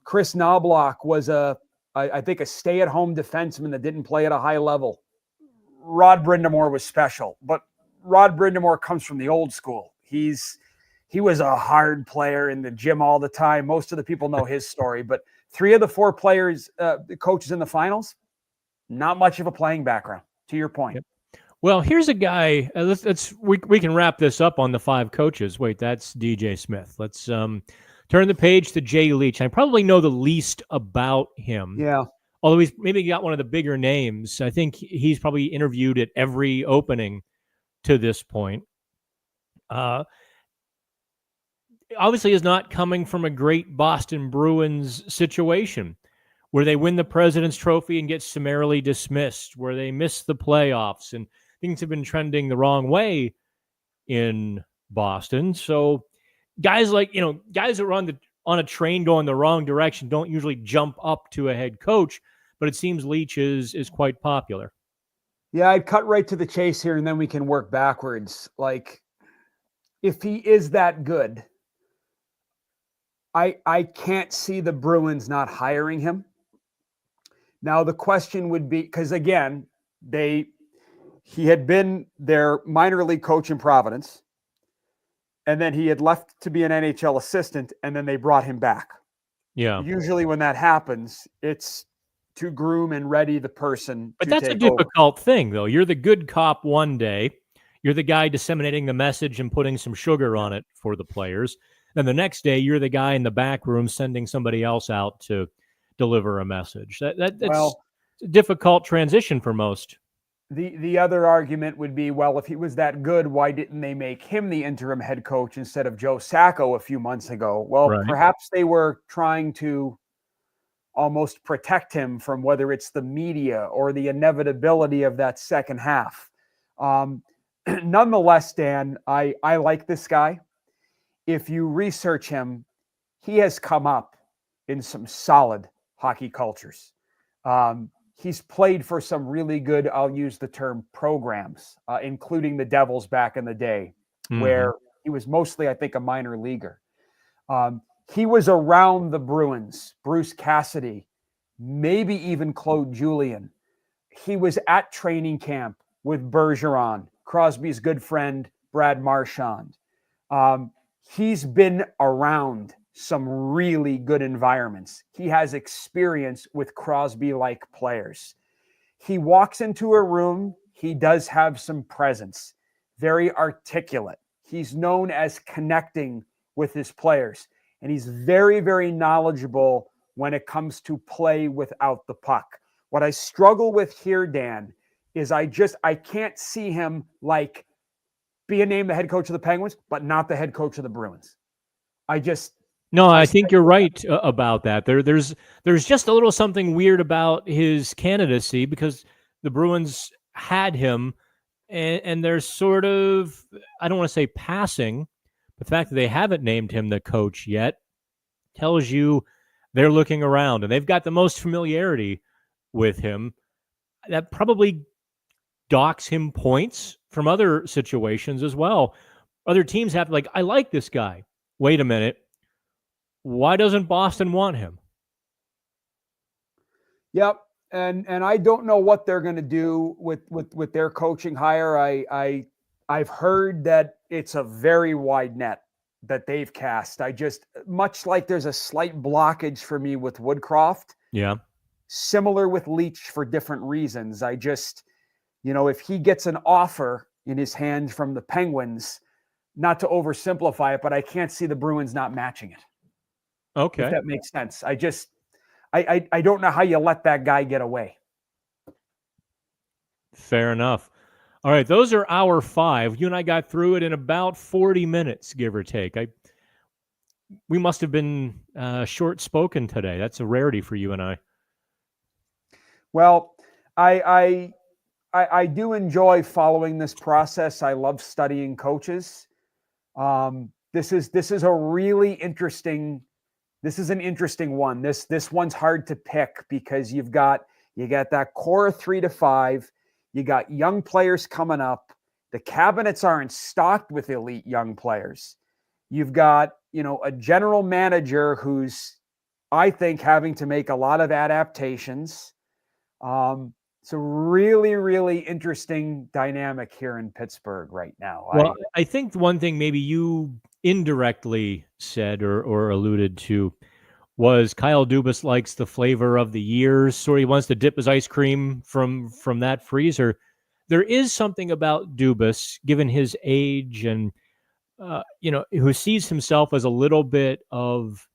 Chris Knobloch was I think a stay-at-home defenseman that didn't play at a high level. Rod Brindamore was special, but Rod Brindamore comes from the old school. He was a hard player in the gym all the time. Most of the people know his story, but 3 of the 4 players, the coaches in the finals, not much of a playing background, to your point. Yep. Well, here's a guy. We can wrap this up on the 5 coaches. Wait, that's DJ Smith. Let's turn the page to Jay Leach. I probably know the least about him. Yeah. although he's maybe got one of the bigger names. I think he's probably interviewed at every opening to this point. Obviously is not coming from a great Boston Bruins situation where they win the President's Trophy and get summarily dismissed, where they miss the playoffs, and things have been trending the wrong way in Boston. So guys like, guys that are on a train going the wrong direction don't usually jump up to a head coach, but it seems Leach is quite popular. Yeah, I'd cut right to the chase here, and then we can work backwards. Like, if he is that good, I can't see the Bruins not hiring him. Now, the question would be, because again, he had been their minor league coach in Providence, and then he had left to be an NHL assistant, and then they brought him back. Yeah. Usually when that happens, it's to groom and ready the person. But that's a difficult thing, though. You're the good cop one day. You're the guy disseminating the message and putting some sugar on it for the players. Then the next day, you're the guy in the back room sending somebody else out to deliver a message. That's a difficult transition for most. The other argument would be, well, if he was that good, why didn't they make him the interim head coach instead of Joe Sacco a few months ago? Well, right. Perhaps they were trying to almost protect him from whether it's the media or the inevitability of that second half. Nonetheless, Dan, I like this guy. If you research him, he has come up in some solid hockey cultures. He's played for some really good, I'll use the term, programs, including the Devils back in the day, where he was mostly, I think, a minor leaguer. He was around the Bruins, Bruce Cassidy, maybe even Claude Julien. He was at training camp with Bergeron, Crosby's good friend, Brad Marchand. He's been around some really good environments. He has experience with Crosby-like players. He walks into a room. He does have some presence, very articulate. He's known as connecting with his players, and he's very, very knowledgeable when it comes to play without the puck. What I struggle with here, Dan, is I can't see him like being named the head coach of the Penguins, but not the head coach of the Bruins. I think you're right about that. There's just a little something weird about his candidacy because the Bruins had him, and there's sort of, I don't want to say passing, but the fact that they haven't named him the coach yet tells you they're looking around, and they've got the most familiarity with him. That probably docks him points from other situations as well. Other teams have I like this guy. Wait a minute. Why doesn't Boston want him? Yep. And I don't know what they're going to do with their coaching hire. I've heard that it's a very wide net that they've cast. Much like there's a slight blockage for me with Woodcroft. Yeah. Similar with Leach for different reasons. If he gets an offer in his hand from the Penguins, not to oversimplify it, but I can't see the Bruins not matching it. Okay. If that makes sense. I don't know how you let that guy get away. Fair enough. All right, those are our 5. You and I got through it in about 40 minutes, give or take. We must have been short-spoken today. That's a rarity for you and I. Well, I do enjoy following this process. I love studying coaches. This is a really interesting. This is an interesting one. This one's hard to pick because you got that core of 3 to 5. You got young players coming up. The cabinets aren't stocked with elite young players. You've got, a general manager who's, I think, having to make a lot of adaptations. It's a really, really interesting dynamic here in Pittsburgh right now. Well, I think one thing maybe you indirectly said or alluded to was Kyle Dubas likes the flavor of the years, so he wants to dip his ice cream from that freezer. There is something about Dubas, given his age and who sees himself as a little bit of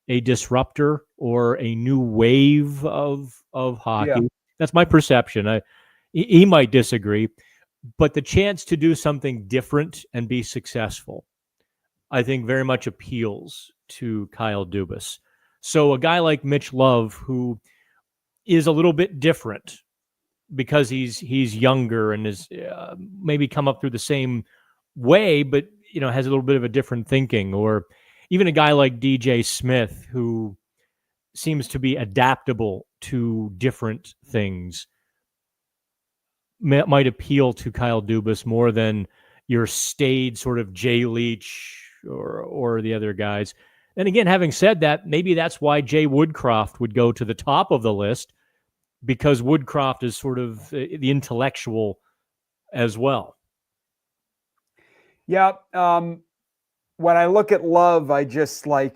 a disruptor or a new wave of Yeah. hockey. That's my perception. He might disagree, but the chance to do something different and be successful, I think, very much appeals to Kyle Dubas. So a guy like Mitch Love, who is a little bit different because he's younger and is maybe come up through the same way, but has a little bit of a different thinking, or even a guy like DJ Smith, who seems to be adaptable to different things, might appeal to Kyle Dubas more than your staid sort of Jay Leach or the other guys. And again, having said that, maybe that's why Jay Woodcroft would go to the top of the list, because Woodcroft is sort of the intellectual as well. Yeah. When I look at Love, I just I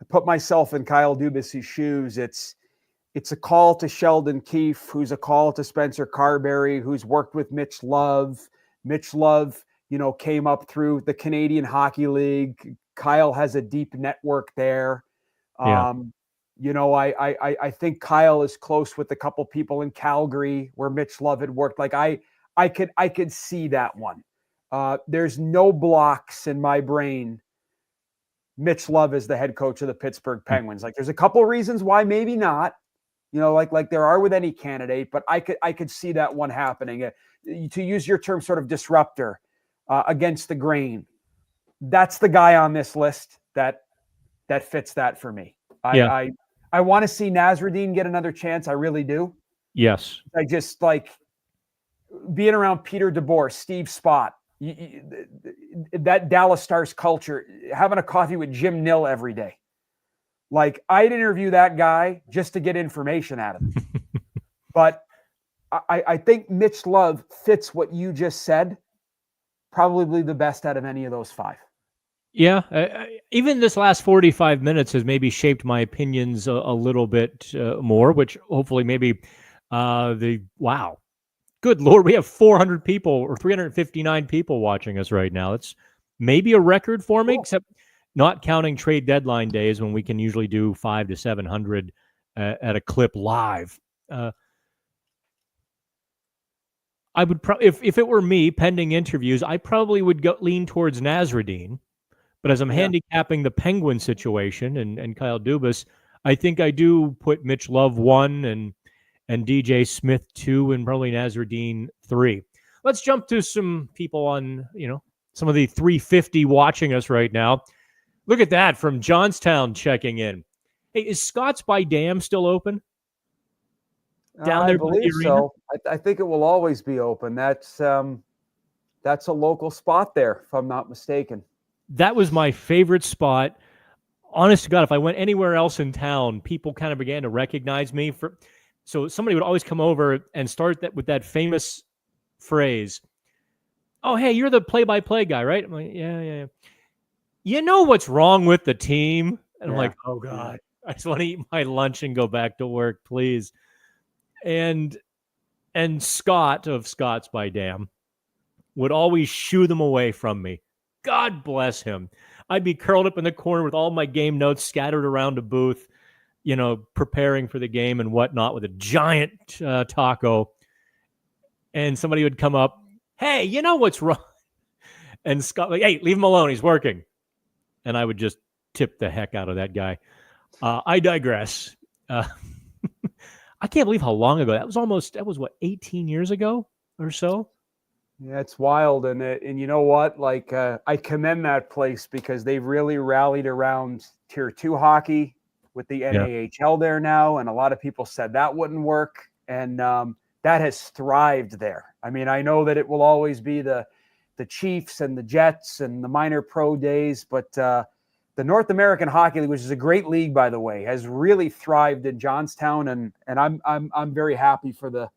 put myself in Kyle Dubas' shoes. It's a call to Sheldon Keefe, who's a call to Spencer Carberry, who's worked with Mitch Love. Mitch Love, came up through the Canadian Hockey League. Kyle has a deep network there. Yeah. I think Kyle is close with a couple people in Calgary where Mitch Love had worked. I could see that one. There's no blocks in my brain. Mitch Love is the head coach of the Pittsburgh Penguins. There's a couple reasons why maybe not, like there are with any candidate, but I could see that one happening. To use your term, sort of disruptor, against the grain. That's the guy on this list that fits that for me. I want to see Nasreddine get another chance. I really do. Yes. I just being around Peter DeBoer, Steve Spott, that Dallas Stars culture, having a coffee with Jim Nill every day. I'd interview that guy just to get information out of him. But I think Mitch Love fits what you just said, probably the best out of any of those five. Yeah. Even this last 45 minutes has maybe shaped my opinions a little bit more, which hopefully maybe wow. Good Lord, we have 400 people or 359 people watching us right now. It's maybe a record for me, except not counting trade deadline days when we can usually do 500 to 700 at a clip live. I would probably, if it were me pending interviews, I probably would lean towards Nasreddine. But as I'm handicapping the Penguin situation and Kyle Dubas, I think I do put Mitch Love 1 and DJ Smith 2 and probably Nasreddine 3. Let's jump to some people on, some of the 350 watching us right now. Look at that from Johnstown checking in. Hey, is Scott's by Dam still open? Down there, I believe so. I think it will always be open. That's a local spot there, if I'm not mistaken. That was my favorite spot. Honest to God, if I went anywhere else in town, people kind of began to recognize me. So somebody would always come over and start with that famous phrase, "Oh, hey, you're the play-by-play guy, right?" I'm like, yeah. You know what's wrong with the team? And I'm like, oh, God, I just want to eat my lunch and go back to work, please. And Scott of Scott's by Dam would always shoo them away from me. God bless him. I'd be curled up in the corner with all my game notes scattered around a booth, preparing for the game and whatnot with a giant taco. And somebody would come up, "Hey, you know what's wrong?" And Scott, "Hey, leave him alone. He's working." And I would just tip the heck out of that guy. I digress. I can't believe how long ago. That was what, 18 years ago or so? Yeah, it's wild. And you know what? I commend that place because they've really rallied around Tier 2 hockey with the NAHL there now. And a lot of people said that wouldn't work. And that has thrived there. I mean, I know that it will always be the Chiefs and the Jets and the minor pro days, but the North American Hockey League, which is a great league, by the way, has really thrived in Johnstown. And I'm very happy for the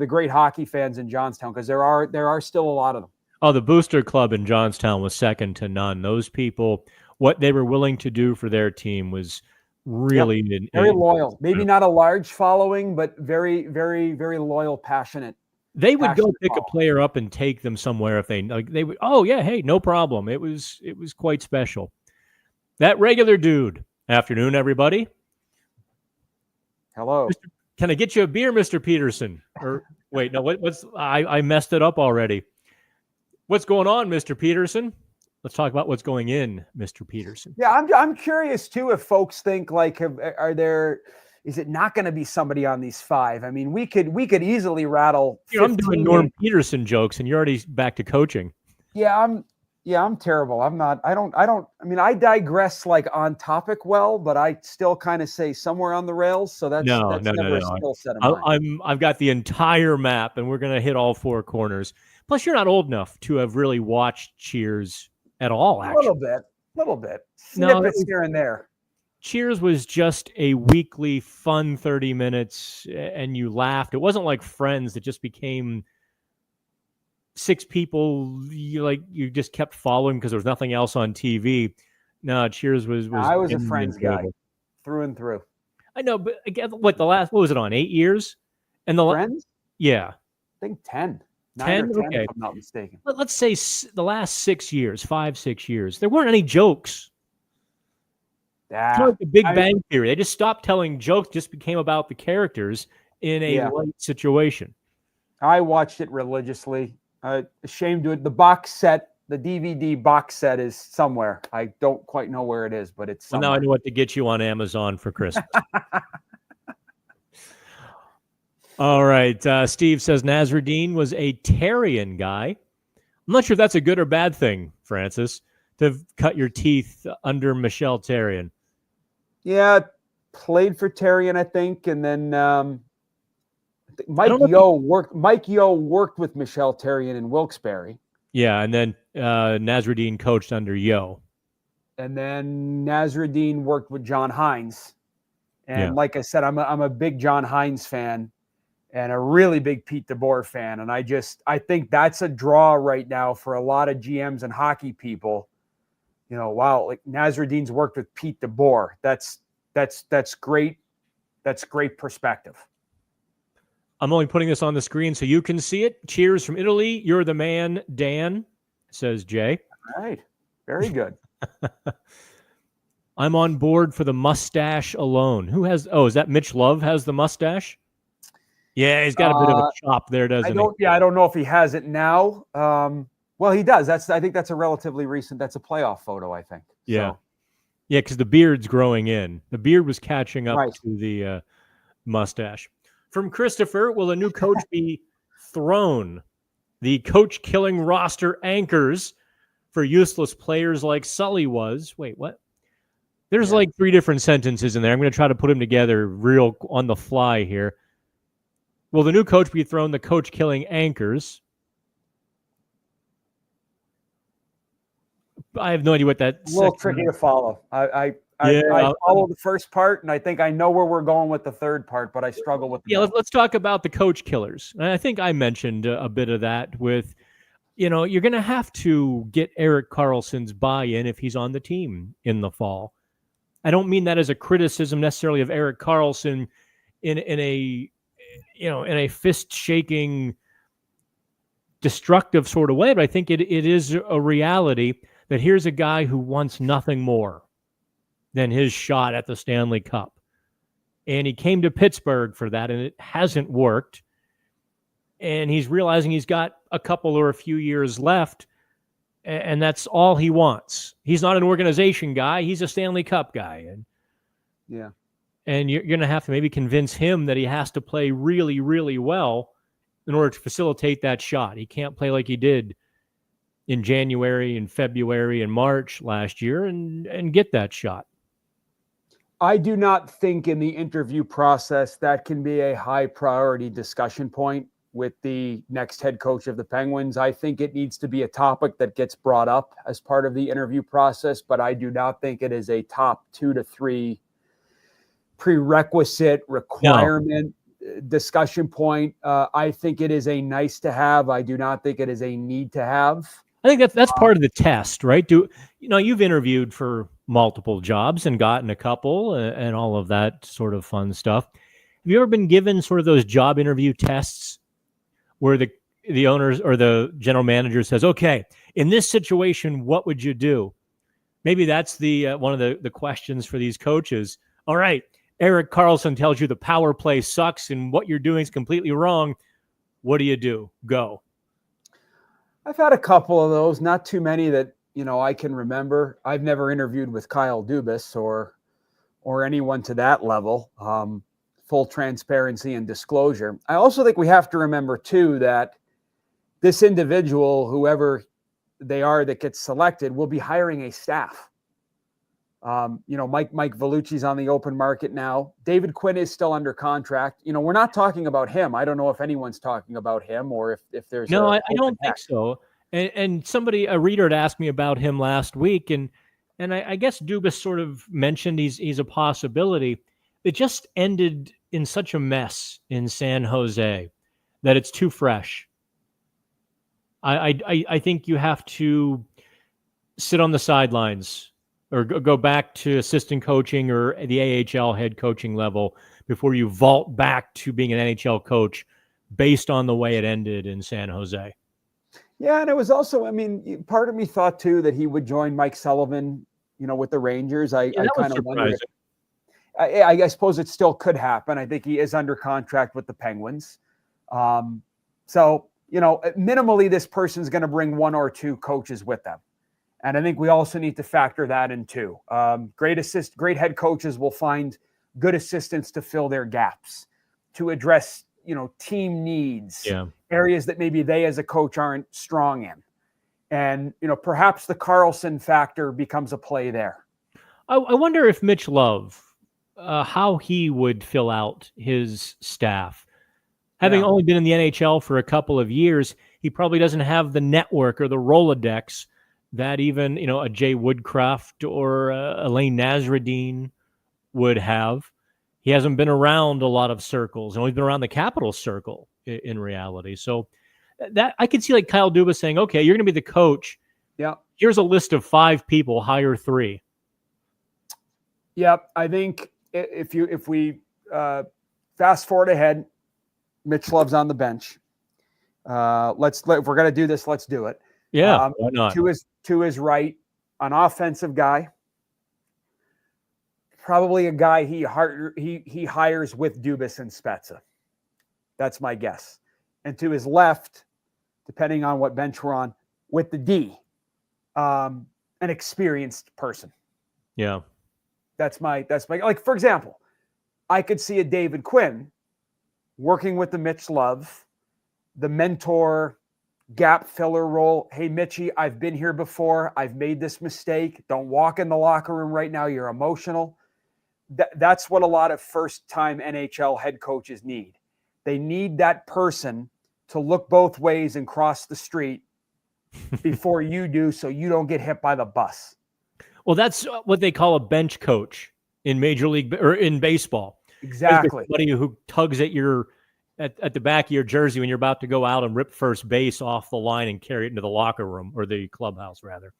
great hockey fans in Johnstown, because there are still a lot of them. Oh, the Booster Club in Johnstown was second to none. Those people, what they were willing to do for their team was really very loyal. Maybe not a large following, but very, very, very loyal, passionate. They would go pick a player up and take them somewhere if they would. Oh yeah, hey, no problem. It was quite special. That regular dude Afternoon, everybody. Hello. Can I get you a beer, Mr. Peterson? Or wait, no, I messed it up already. What's going on, Mr. Peterson? Let's talk about what's going in, Mr. Peterson. Yeah, I'm curious too if folks think like, is it not going to be somebody on these 5? I mean, we could easily rattle. I'm doing Norm Peterson jokes, and you're already back to coaching. Yeah, I'm terrible. I'm not. I mean, I digress like on topic well, but I still kind of say somewhere on the rails. So that's No. never a skill set of mine. I've got the entire map, and we're gonna hit all 4 corners. Plus, you're not old enough to have really watched Cheers at all. Actually, a little bit, snippets here and there. Cheers was just a weekly fun 30 minutes, and you laughed. It wasn't like Friends that just became 6 people you just kept following because there was nothing else on TV. No, Cheers was I was a Friends guy through and through. I know, but again, what was it on? 8 years? And the Friends? Yeah. I think 10. 10? Okay. Okay. If I'm not mistaken. Let's say the last 6 years, 5-6 years, there weren't any jokes. It's like the Big Bang Theory. They just stopped telling jokes, just became about the characters in a light situation. I watched it religiously. Ashamed to it. The box set, the DVD box set is somewhere. I don't quite know where it is, but it's somewhere. Well, now I know what to get you on Amazon for Christmas. All right. Steve says Nasruddin was a Terrian guy. I'm not sure if that's a good or bad thing, Francis, to cut your teeth under Michel Therrien. Yeah, played for Therrien, I think, and then Mike Yeo worked with Michel Therrien in Wilkes-Barre. Yeah, and then Nasruddin coached under Yeo. And then Nasruddin worked with John Hines. And like I said, I'm a big John Hines fan and a really big Pete DeBoer fan. And I think that's a draw right now for a lot of GMs and hockey people. You know, wow, like Nasruddin's worked with Pete DeBoer. That's great. That's great perspective. I'm only putting this on the screen so you can see it. Cheers from Italy. You're the man, Dan, says Jay. All right. Very good. I'm on board for the mustache alone. Who has, is that Mitch Love has the mustache? Yeah, he's got a bit of a chop there, doesn't he? Yeah, I don't know if he has it now. Well, he does. I think that's a relatively recent, that's a playoff photo, I think. Yeah. So. Yeah, because the beard's growing in. The beard was catching up to the mustache. From Christopher, will a new coach be thrown? The coach-killing roster anchors for useless players like Sully was. Wait, what? There's like 3 different sentences in there. I'm going to try to put them together real on the fly here. Will the new coach be thrown the coach-killing anchors? I have no idea what that's. A little tricky to follow. I follow the first part, and I think I know where we're going with the third part, but I struggle with. Let's talk about the coach killers. And I think I mentioned a bit of that with, you're going to have to get Erik Karlsson's buy-in if he's on the team in the fall. I don't mean that as a criticism necessarily of Erik Karlsson in a fist-shaking, destructive sort of way, but I think it is a reality that here's a guy who wants nothing more than his shot at the Stanley Cup. And he came to Pittsburgh for that, and it hasn't worked. And he's realizing he's got a couple or a few years left, and that's all he wants. He's not an organization guy. He's a Stanley Cup guy. And you're going to have to maybe convince him that he has to play really, really well in order to facilitate that shot. He can't play like he did in January and February and March last year and get that shot. I do not think in the interview process that can be a high priority discussion point with the next head coach of the Penguins. I think it needs to be a topic that gets brought up as part of the interview process, but I do not think it is a top 2 to 3 prerequisite requirement discussion point. I think it is a nice to have. I do not think it is a need to have. I think that's part of the test, right? You've interviewed for multiple jobs and gotten a couple and all of that sort of fun stuff. Have you ever been given sort of those job interview tests where the owners or the general manager says, okay, in this situation, what would you do? Maybe that's the one of the questions for these coaches. All right, Erik Karlsson tells you the power play sucks and what you're doing is completely wrong. What do? Go. I've had a couple of those, not too many that, I can remember. I've never interviewed with Kyle Dubas or anyone to that level. Full transparency and disclosure. I also think we have to remember too that this individual, whoever they are that gets selected, will be hiring a staff. Mike Vellucci's on the open market now. David Quinn is still under contract. We're not talking about him. I don't know if anyone's talking about him or if there's I don't think so. And a reader had asked me about him last week, and I guess Dubas sort of mentioned he's a possibility. It just ended in such a mess in San Jose that it's too fresh. I think you have to sit on the sidelines or go back to assistant coaching or the AHL head coaching level before you vault back to being an NHL coach based on the way it ended in San Jose. Yeah, and it was also, part of me thought too that he would join Mike Sullivan, with the Rangers. I kind of wondered. I suppose it still could happen. I think he is under contract with the Penguins. So, minimally, this person's going to bring one or two coaches with them. And I think we also need to factor that in too. Great head coaches will find good assistants to fill their gaps, to address, team needs, areas that maybe they as a coach aren't strong in. And, perhaps the Karlsson factor becomes a play there. I wonder if Mitch Love, how he would fill out his staff. Having only been in the NHL for a couple of years, he probably doesn't have the network or the Rolodex that even, a Jay Woodcroft or Elaine Nasreddine would have. He hasn't been around a lot of circles, only been around the capital circle in reality. So that I could see like Kyle Dubas saying, okay, you're going to be the coach. Yeah. Here's a list of 5 people, hire 3. Yep. I think if we fast forward ahead, Mitch Love's on the bench. If we're going to do this, let's do it. Yeah. Why not? To his right, an offensive guy, probably a guy he hires with Dubas and Spezza. That's my guess. And to his left, depending on what bench we're on, with the D, an experienced person. Yeah. That's my like, for example, I could see a David Quinn working with the Mitch Love, the mentor, gap filler role. Hey, Mitchie, I've been here before. I've made this mistake. Don't walk in the locker room right now. You're emotional. That's what a lot of first-time NHL head coaches need. They need that person to look both ways and cross the street before you do, so you don't get hit by the bus. Well, that's what they call a bench coach in Major League or in baseball. Exactly. Somebody who tugs at at the back of your jersey when you're about to go out and rip first base off the line and carry it into the locker room or the clubhouse, rather.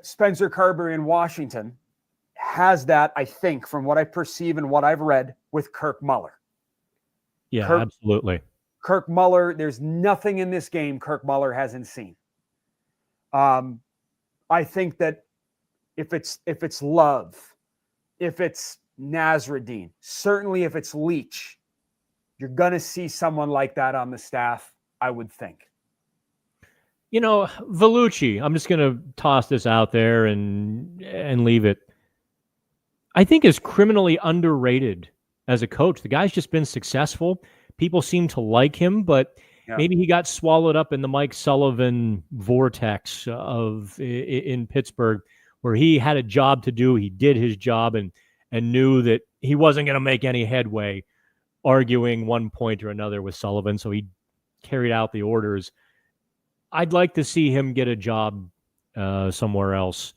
Spencer Carberry in Washington has that, I think, from what I perceive and what I've read, with Kirk Muller. Yeah, absolutely. Kirk Muller, there's nothing in this game Kirk Muller hasn't seen. I think that if it's Love, if it's Nasreddine, certainly if it's Leach, you're going to see someone like that on the staff, I would think. Vellucci, I'm just going to toss this out there and leave it. I think is criminally underrated as a coach. The guy's just been successful. People seem to like him, but maybe he got swallowed up in the Mike Sullivan vortex in Pittsburgh, where he had a job to do. He did his job and knew that he wasn't going to make any headway arguing one point or another with Sullivan, so he carried out the orders. I'd like to see him get a job somewhere else.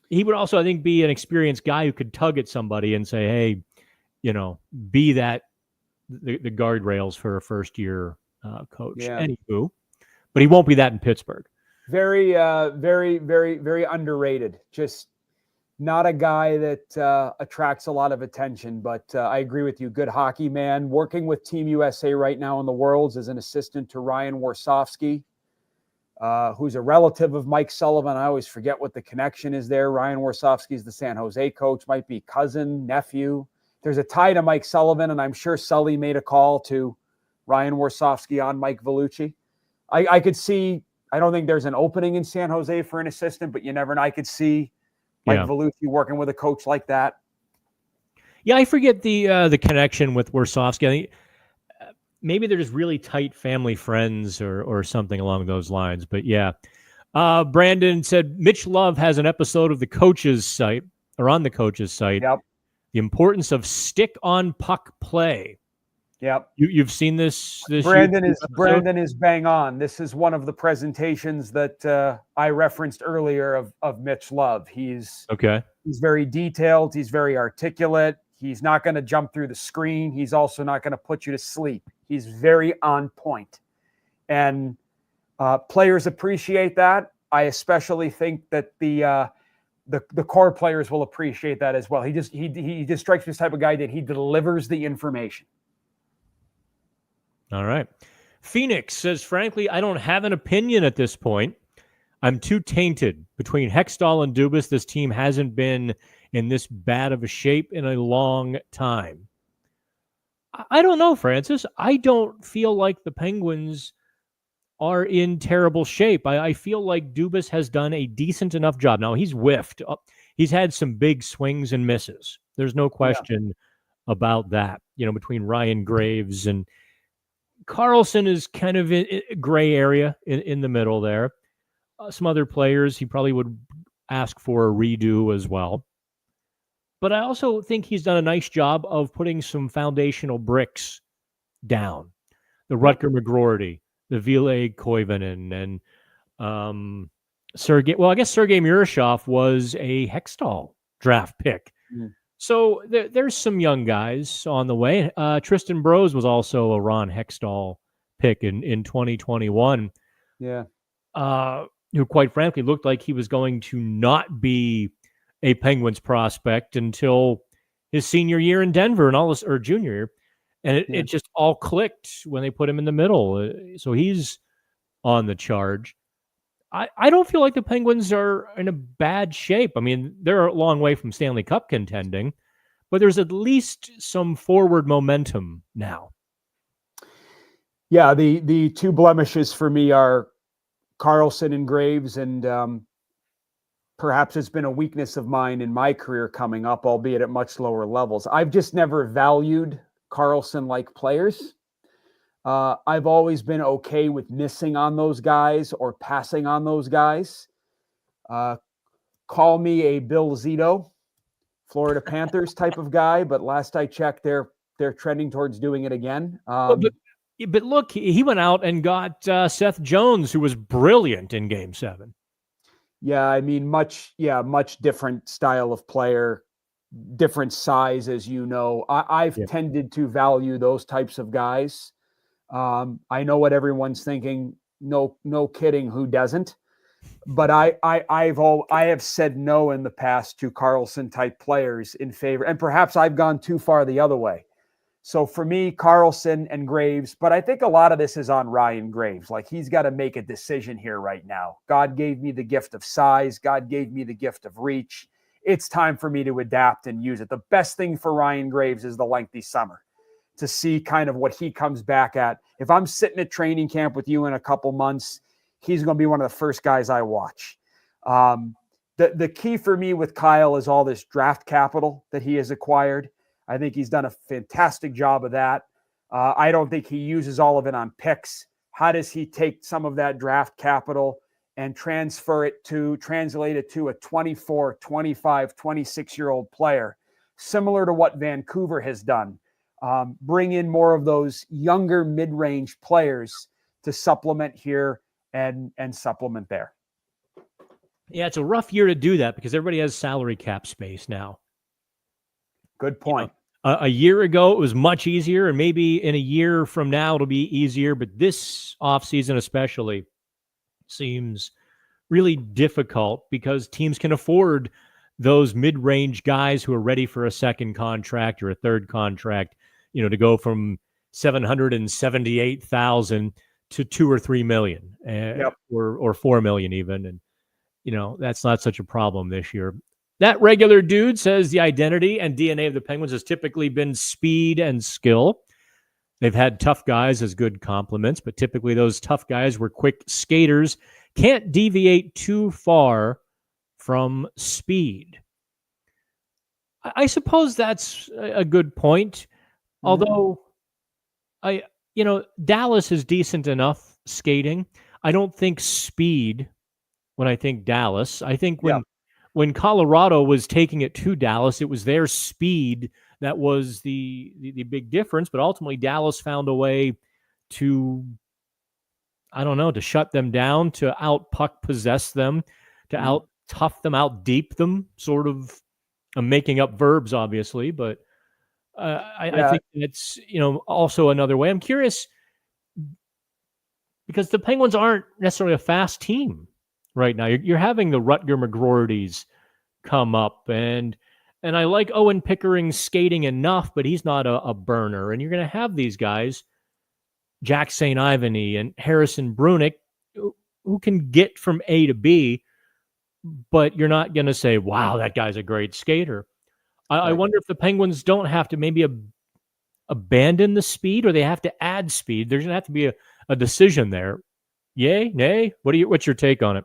He would also, I think, be an experienced guy who could tug at somebody and say, hey, be the guardrails for a first-year coach. Yeah. Anywho, but he won't be that in Pittsburgh. Very, very, very, very underrated. Just not a guy that attracts a lot of attention, but I agree with you. Good hockey man. Working with Team USA right now in the Worlds as an assistant to Ryan Warsofsky. who's a relative of Mike Sullivan. I always forget what the connection is there. Ryan Warsofsky is the San Jose coach, might be cousin, nephew. There's a tie to Mike Sullivan, and I'm sure Sully made a call to Ryan Warsofsky on Mike Vellucci. I could see, I don't think there's an opening in San Jose for an assistant, but you never know. I could see Mike Vellucci working with a coach like that. Yeah, I forget the connection with Warsofsky. I think maybe they're just really tight family friends or something along those lines. But yeah, Brandon said Mitch Love has an episode of the coach's site or on the coach's site. Yep. The importance of stick on puck play. Yep. You've seen this Brandon is bang on. This is one of the presentations that I referenced earlier of Mitch Love. He's very detailed. He's very articulate. He's not going to jump through the screen. He's also not going to put you to sleep. He's very on point. And players appreciate that. I especially think that the core players will appreciate that as well. He just strikes me as the type of guy that he delivers the information. All right. Phoenix says, frankly, I don't have an opinion at this point. I'm too tainted. Between Hextall and Dubas, this team hasn't been in this bad of a shape in a long time. I don't know, Francis. I don't feel like the Penguins are in terrible shape. I feel like Dubas has done a decent enough job. Now, he's whiffed. He's had some big swings and misses. There's no question about that. Between Ryan Graves and Carlson is kind of in a gray area in the middle there. Some other players he probably would ask for a redo as well. But I also think he's done a nice job of putting some foundational bricks down. The Rutger McGroarty, the Ville Koivunen, and Sergei. Well, I guess Sergei Murashov was a Hextall draft pick. Mm. So there's some young guys on the way. Tristan Brose was also a Ron Hextall pick in 2021. Yeah. Who quite frankly looked like he was going to not be a Penguins prospect until his senior year in Denver and all this, or junior year. And it just all clicked when they put him in the middle. So he's on the charge. I don't feel like the Penguins are in a bad shape. I mean, they're a long way from Stanley Cup contending, but there's at least some forward momentum now. Yeah, the two blemishes for me are Carlson and Graves, and perhaps it's been a weakness of mine in my career coming up, albeit at much lower levels. I've just never valued Carlson-like players. I've always been okay with missing on those guys or passing on those guys. Call me a Bill Zito, Florida Panthers type of guy, but last I checked, they're trending towards doing it again. But look, he went out and got Seth Jones, who was brilliant in Game 7. Yeah, I mean, much different style of player, different size, as you know. I've tended to value those types of guys. I know what everyone's thinking. No kidding, who doesn't? But I have said no in the past to Carlson type players in favor, and perhaps I've gone too far the other way. So for me, Carlson and Graves, but I think a lot of this is on Ryan Graves. Like, he's got to make a decision here right now. God gave me the gift of size. God gave me the gift of reach. It's time for me to adapt and use it. The best thing for Ryan Graves is the lengthy summer, to see kind of what he comes back at. If I'm sitting at training camp with you in a couple months, he's going to be one of the first guys I watch. The key for me with Kyle is all this draft capital that he has acquired. I think he's done a fantastic job of that. I don't think he uses all of it on picks. How does he take some of that draft capital and translate it to a 24, 25, 26-year-old player, similar to what Vancouver has done? Bring in more of those younger mid-range players to supplement here and supplement there. Yeah, it's a rough year to do that because everybody has salary cap space now. Good point. A year ago, it was much easier, and maybe in a year from now, it'll be easier. But this offseason especially seems really difficult because teams can afford those mid-range guys who are ready for a second contract or a third contract, to go from $778,000 to 2 or 3 million, Yep. or 4 million even. And, that's not such a problem this year. That regular dude says the identity and DNA of the Penguins has typically been speed and skill. They've had tough guys as good complements, but typically those tough guys were quick skaters, can't deviate too far from speed. I suppose that's a good point. Although Dallas is decent enough skating. I don't think speed when I think Dallas. I think when Colorado was taking it to Dallas, it was their speed that was the big difference. But ultimately, Dallas found a way to, I don't know, to shut them down, to out puck possess them, to out tough them, out deep them, sort of. I'm making up verbs, obviously, but I think it's, also another way. I'm curious because the Penguins aren't necessarily a fast team right now. You're having the Rutger McGroartys come up, and I like Owen Pickering skating enough, but he's not a burner. And you're going to have these guys, Jack St. Ivany and Harrison Brunick, who can get from A to B, but you're not going to say, wow, that guy's a great skater. I wonder if the Penguins don't have to maybe abandon the speed, or they have to add speed. There's going to have to be a decision there. Yay, nay? What's your take on it?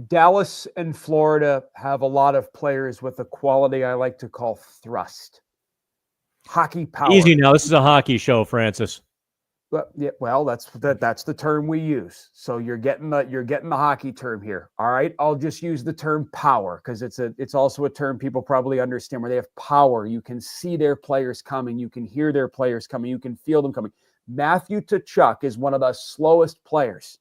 Dallas and Florida have a lot of players with a quality I like to call thrust. Hockey power. Easy now. This is a hockey show, Francis. Well, that's the term we use. So you're getting the hockey term here. All right, I'll just use the term power because it's also a term people probably understand, where they have power. You can see their players coming, you can hear their players coming, you can feel them coming. Matthew Tkachuk is one of the slowest players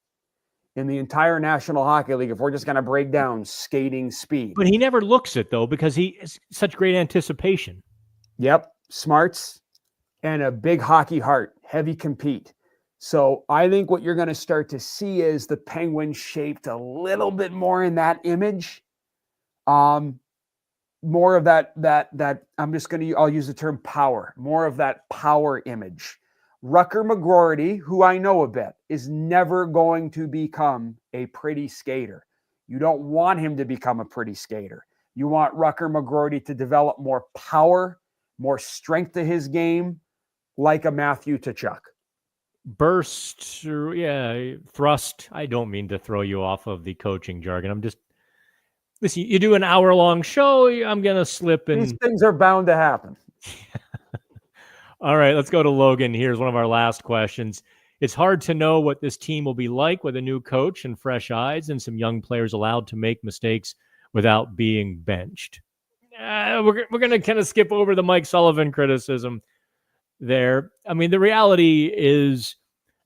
in the entire National Hockey League if we're just going to break down skating speed. But he never looks it, though, because he is such great anticipation. Yep, smarts and a big hockey heart, heavy compete. So I think what you're going to start to see is the Penguins shaped a little bit more in that image. More of that I'll use the term power, more of that power image. Rutger McGroarty, who I know a bit, is never going to become a pretty skater. You don't want him to become a pretty skater. You want Rutger McGroarty to develop more power, more strength to his game, like a Matthew Tkachuk. Burst, thrust. I don't mean to throw you off of the coaching jargon. I'm just, listen, you do an hour-long show, I'm going to slip in. These things are bound to happen. All right, let's go to Logan. Here's one of our last questions. It's hard to know what this team will be like with a new coach and fresh eyes and some young players allowed to make mistakes without being benched. We're going to kind of skip over the Mike Sullivan criticism there. I mean, the reality is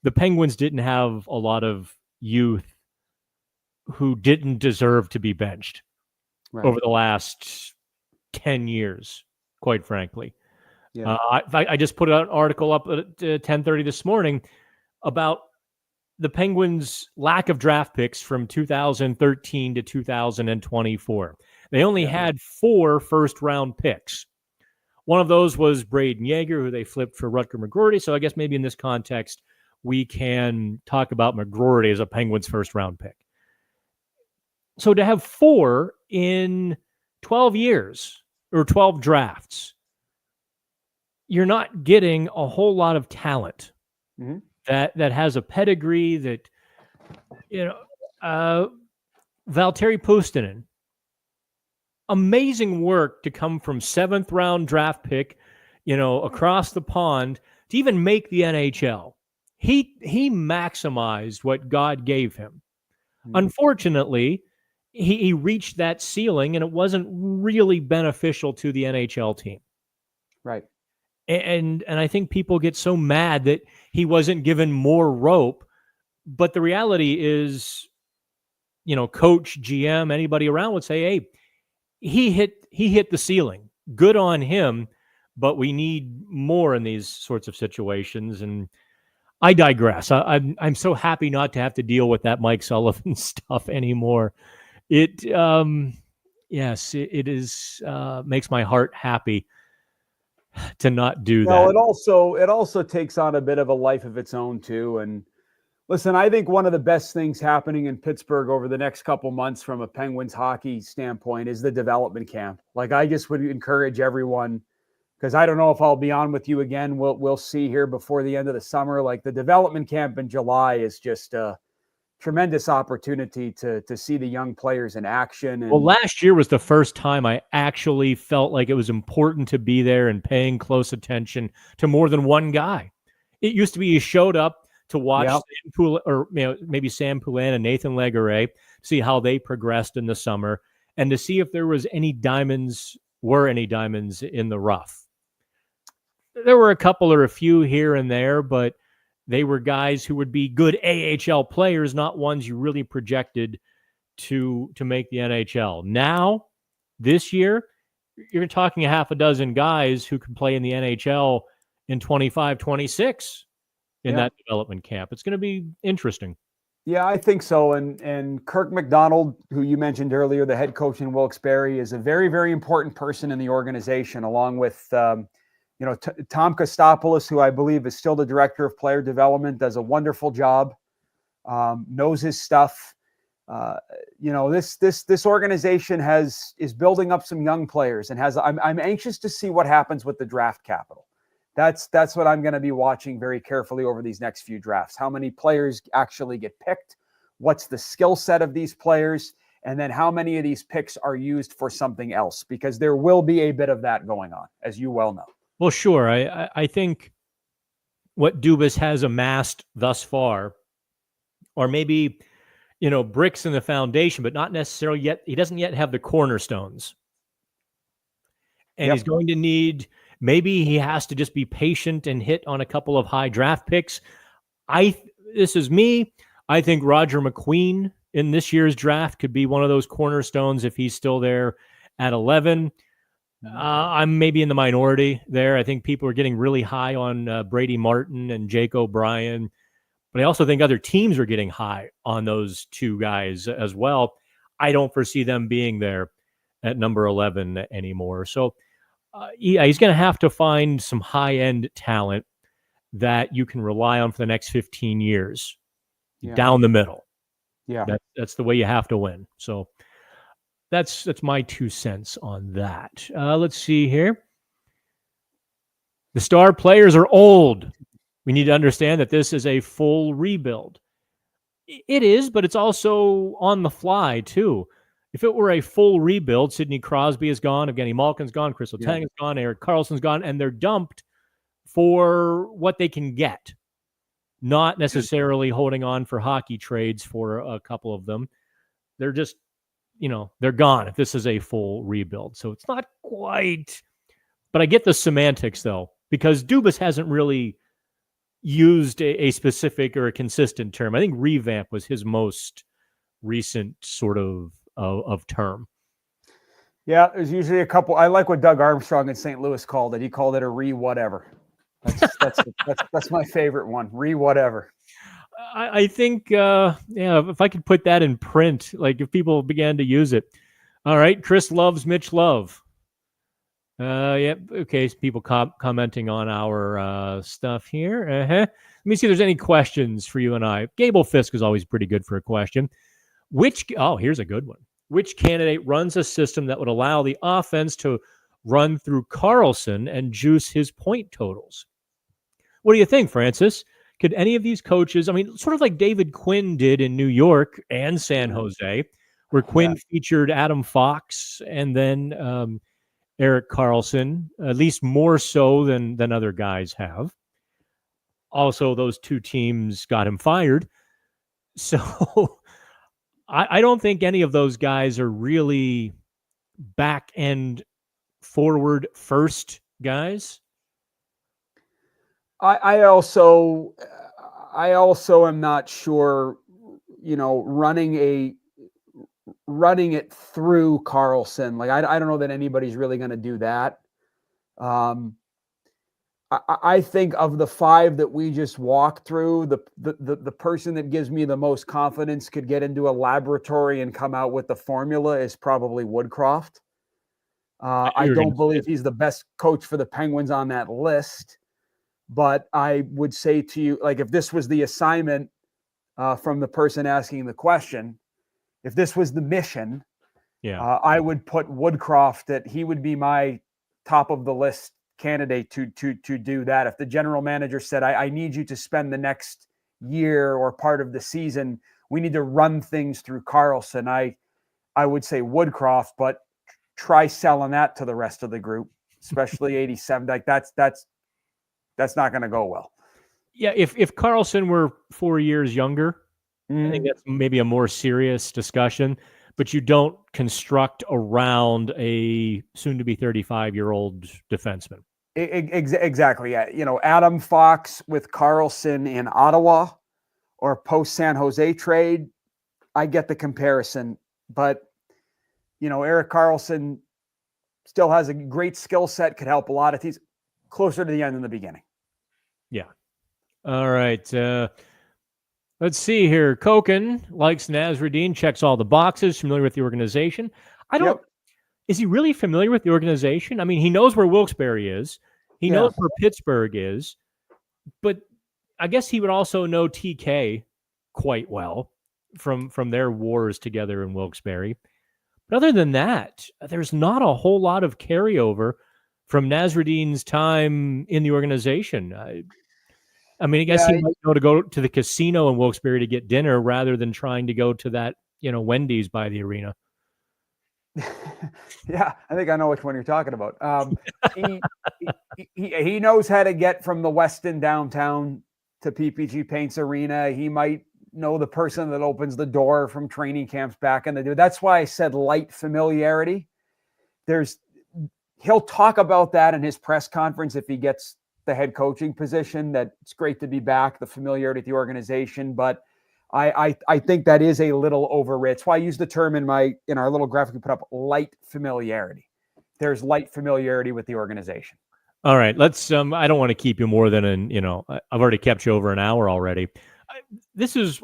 the Penguins didn't have a lot of youth who didn't deserve to be benched over the last 10 years, quite frankly. Yeah. I just put an article up at 10:30 this morning about the Penguins' lack of draft picks from 2013 to 2024. They only had 4 first-round picks. One of those was Braden Yeager, who they flipped for Rutger McGroarty. So I guess maybe in this context, we can talk about McGroarty as a Penguins first-round pick. So to have 4 in 12 years or 12 drafts, you're not getting a whole lot of talent that has a pedigree that, Valtteri Puustinen, amazing work to come from 7th round draft pick, across the pond to even make the NHL. He maximized what God gave him. Unfortunately, he reached that ceiling and it wasn't really beneficial to the NHL team. Right. And I think people get so mad that he wasn't given more rope. But the reality is, coach, GM, anybody around would say, hey, he hit the ceiling. Good on him, but we need more in these sorts of situations. And I digress. I'm so happy not to have to deal with that Mike Sullivan stuff anymore. It is makes my heart happy to not do that. Well, it also takes on a bit of a life of its own too. And Listen, I think one of the best things happening in Pittsburgh over the next couple months from a Penguins hockey standpoint is the development camp. Like, I just would encourage everyone, because I don't know if I'll be on with you again. We'll see here before the end of the summer. Like, the development camp in July is just a tremendous opportunity to see the young players in action. And Well, last year was the first time I actually felt like it was important to be there and paying close attention to more than one guy. It used to be you showed up to watch Yep. Sam or maybe Sam Poulin and Nathan Legare, see how they progressed in the summer, and to see if there was any diamonds in the rough. There were a couple or a few here and there, but they were guys who would be good AHL players, not ones you really projected to make the NHL. Now, this year, you're talking a half a dozen guys who can play in the NHL in 25, 26 in that development camp. It's going to be interesting. Yeah, I think so. And Kirk McDonald, who you mentioned earlier, the head coach in Wilkes-Barre, is a very, very important person in the organization, along with Tom Kostopoulos, who I believe is still the director of player development, does a wonderful job, knows his stuff. This organization is building up some young players, and I'm anxious to see what happens with the draft capital. That's what I'm going to be watching very carefully over these next few drafts. How many players actually get picked? What's the skill set of these players? And then how many of these picks are used for something else? Because there will be a bit of that going on, as you well know. Well, sure. I think what Dubas has amassed thus far, or maybe, bricks in the foundation, but not necessarily yet. He doesn't yet have the cornerstones. And he's going to need, maybe he has to just be patient and hit on a couple of high draft picks. This is me. I think Roger McQueen in this year's draft could be one of those cornerstones if he's still there at 11. I'm maybe in the minority there. I think people are getting really high on Brady Martin and Jake O'Brien. But I also think other teams are getting high on those two guys as well. I don't foresee them being there at number 11 anymore. So he's going to have to find some high-end talent that you can rely on for the next 15 years down the middle. Yeah. That's the way you have to win. So that's my 2 cents on that. Let's see here. The star players are old. We need to understand that this is a full rebuild. It is, but it's also on the fly, too. If it were a full rebuild, Sidney Crosby is gone, Evgeny Malkin's gone, Chris Letang is gone, Erik Karlsson's gone, and they're dumped for what they can get, not necessarily holding on for hockey trades for a couple of them. They're just, they're gone if this is a full rebuild. So it's not quite, but I get the semantics, though, because Dubas hasn't really used a specific or a consistent term. I think revamp was his most recent sort of term. Yeah, there's usually a couple. I like what Doug Armstrong in St. Louis called it. He called it a re-whatever. That's my favorite one. Re-whatever. I think, if I could put that in print, like if people began to use it. All right, Chris loves Mitch Love. Okay, people commenting on our stuff here. Let me see if there's any questions for you and I. Gable Fisk is always pretty good for a question. Here's a good one. Which candidate runs a system that would allow the offense to run through Karlsson and juice his point totals? What do you think, Francis? Could any of these coaches, sort of like David Quinn did in New York and San Jose, where Quinn featured Adam Fox and then Erik Karlsson, at least more so than other guys have. Also, those two teams got him fired. So I don't think any of those guys are really back end forward first guys. I also am not sure, running it through Karlsson. Like, I don't know that anybody's really going to do that. I think of the five that we just walked through, the person that gives me the most confidence could get into a laboratory and come out with the formula is probably Woodcroft. I don't believe he's the best coach for the Penguins on that list, but I would say to you, like, if this was the assignment, from the person asking the question. If this was the mission, Yeah. I would put Woodcroft, that he would be my top of the list candidate to do that. If the general manager said, I need you to spend the next year or part of the season, we need to run things through Carlson, I would say Woodcroft, but try selling that to the rest of the group, especially 87. Like that's not going to go well. Yeah, if Carlson were 4 years younger, I think that's maybe a more serious discussion, but you don't construct around a soon-to-be 35-year-old defenseman. Exactly. Yeah. You know, Adam Fox with Carlson in Ottawa or post San Jose trade, I get the comparison, but you know, Erik Karlsson still has a great skill set, could help a lot of teams. Closer to the end than the beginning. Yeah. All right. Let's see here. Koken likes Nasreddine, checks all the boxes, familiar with the organization. Is he really familiar with the organization? I mean, he knows where Wilkes-Barre is. He knows where Pittsburgh is. But I guess he would also know TK quite well from their wars together in Wilkes-Barre. But other than that, there's not a whole lot of carryover from Nasreddine's time in the organization. I mean, I guess he might know to go to the casino in Wilkes-Barre to get dinner rather than trying to go to that, Wendy's by the arena. Yeah, I think I know which one you're talking about. He knows how to get from the Westin downtown to PPG Paints Arena. He might know the person that opens the door from training camps back in the day. That's why I said light familiarity. He'll talk about that in his press conference if he gets the head coaching position, that it's great to be back, the familiarity with the organization. But I think that is a little overrated. That's why I use the term in our little graphic we put up, light familiarity. There's light familiarity with the organization. All right, let's. I don't want to keep you more than I've already kept you over an hour already.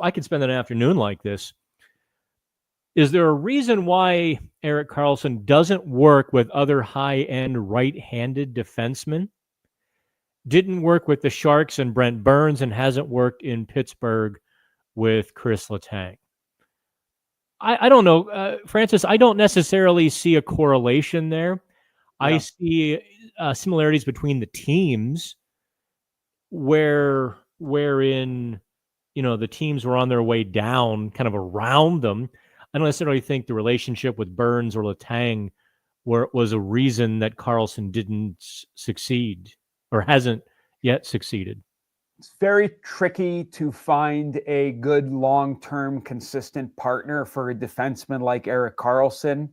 I could spend an afternoon like this. Is there a reason why Erik Karlsson doesn't work with other high-end right-handed defensemen? Didn't work with the Sharks and Brent Burns, and hasn't worked in Pittsburgh with Chris Letang. I don't know, Francis. I don't necessarily see a correlation there. Yeah. I see similarities between the teams, wherein the teams were on their way down, kind of around them. I don't necessarily think the relationship with Burns or Letang was a reason that Karlsson didn't succeed or hasn't yet succeeded. It's very tricky to find a good long-term consistent partner for a defenseman like Erik Karlsson.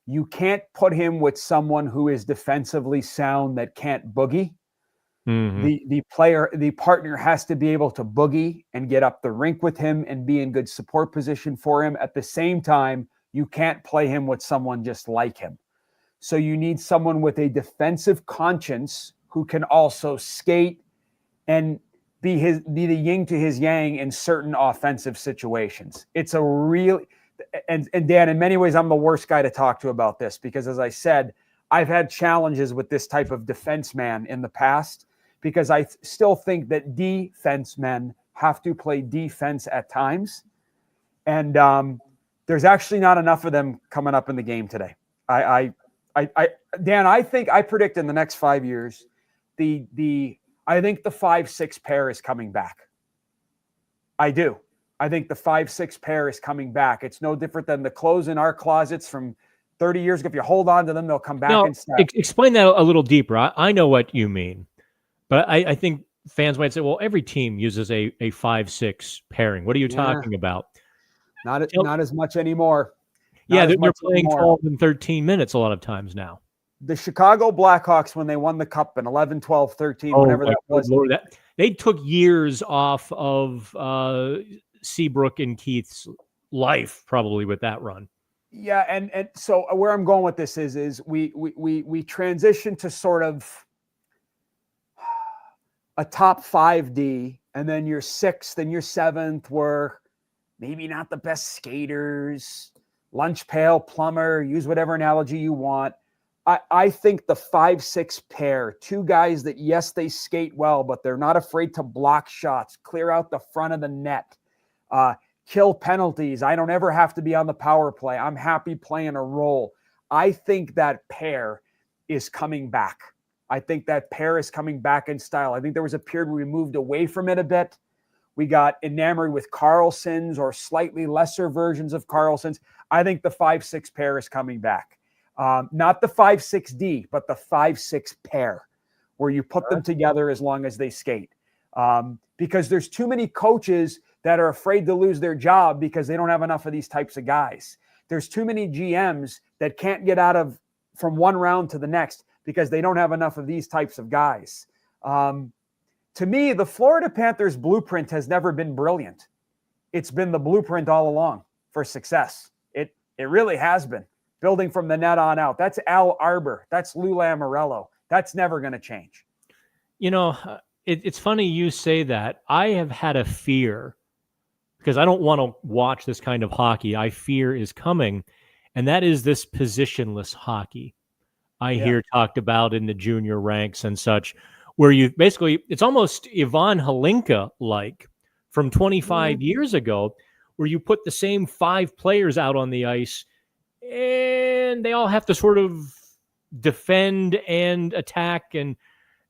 You can't put him with someone who is defensively sound that can't boogie. Mm-hmm. The partner has to be able to boogie and get up the rink with him and be in good support position for him. At the same time, you can't play him with someone just like him. So you need someone with a defensive conscience who can also skate and be the yin to his yang in certain offensive situations. It's a real, and Dan, in many ways, I'm the worst guy to talk to about this because, as I said, I've had challenges with this type of defenseman in the past because I still think that defensemen have to play defense at times. And there's actually not enough of them coming up in the game today. Dan, I predict in the next 5 years, I think the 5-6 pair is coming back. I do. I think the 5-6 pair is coming back. It's no different than the clothes in our closets from 30 years ago. If you hold on to them, they'll come back and snap. Explain that a little deeper. I know what you mean, but I think fans might say, well, every team uses a 5-6 pairing. What are you talking about? Not as much anymore. They're playing 12 and 13 minutes a lot of times now. The Chicago Blackhawks, when they won the cup in 11, 12, 13, whatever that was. Lord, they took years off of Seabrook and Keith's life probably with that run. Yeah, and so where I'm going with this is we transition to sort of a top 5D, and then your 6th and your 7th were maybe not the best skaters, lunch pail, plumber, use whatever analogy you want. I think the 5-6 pair, two guys that, yes, they skate well, but they're not afraid to block shots, clear out the front of the net, kill penalties. I don't ever have to be on the power play. I'm happy playing a role. I think that pair is coming back. I think that pair is coming back in style. I think there was a period where we moved away from it a bit. We got enamored with Carlsons or slightly lesser versions of Carlsons. I think the 5-6 pair is coming back. Not the 5-6D, but the 5-6 pair, where you put them together as long as they skate. Because there's too many coaches that are afraid to lose their job because they don't have enough of these types of guys. There's too many GMs that can't get out of from one round to the next because they don't have enough of these types of guys. To me, the Florida Panthers blueprint has never been brilliant. It's been the blueprint all along for success. It really has been. Building from the net on out. That's Al Arbor. That's Lou Lamoriello. That's never going to change. You know, it's funny you say that. I have had a fear because I don't want to watch this kind of hockey. I fear is coming, and that is this positionless hockey I hear talked about in the junior ranks and such, where you basically, it's almost Ivan Halinka-like from 25 years ago, where you put the same 5 players out on the ice and they all have to sort of defend and attack, and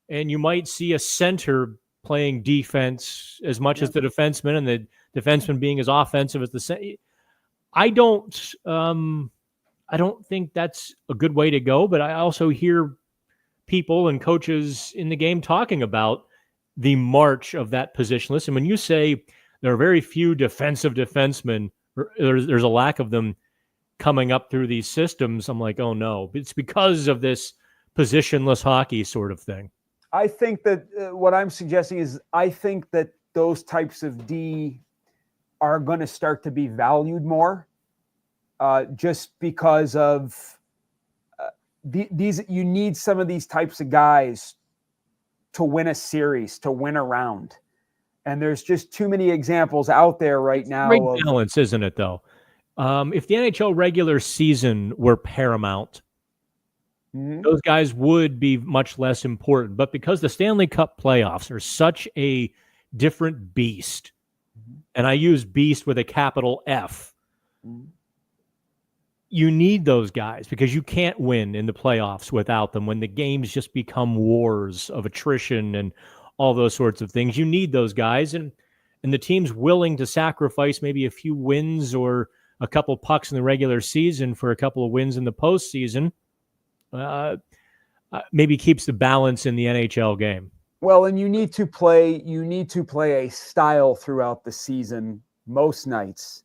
you might see a center playing defense as much as the defenseman, and the defenseman being as offensive as the center. I don't think that's a good way to go, but I also hear people and coaches in the game talking about the march of that positionless. And when you say there are very few defensive defensemen, there's a lack of them coming up through these systems, I'm like, oh no, it's because of this positionless hockey sort of thing. I think that what I'm suggesting is I think that those types of D are going to start to be valued more just because of these. You need some of these types of guys to win a series, to win a round. And there's just too many examples out there right now. Great balance, isn't it, though? If the NHL regular season were paramount, those guys would be much less important. But because the Stanley Cup playoffs are such a different beast, and I use beast with a capital F, you need those guys because you can't win in the playoffs without them. When the games just become wars of attrition and all those sorts of things, you need those guys. And the team's willing to sacrifice maybe a few wins or a couple pucks in the regular season for a couple of wins in the postseason. Maybe keeps the balance in the NHL game. Well, and you need to play a style throughout the season most nights.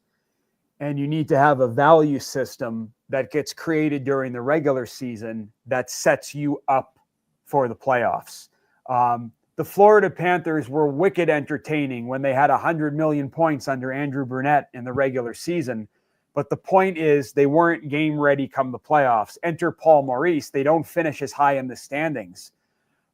And you need to have a value system that gets created during the regular season that sets you up for the playoffs. The Florida Panthers were wicked entertaining when they had 100 million points under Andrew Brunette in the regular season. But the point is they weren't game ready come the playoffs. Enter Paul Maurice. They don't finish as high in the standings,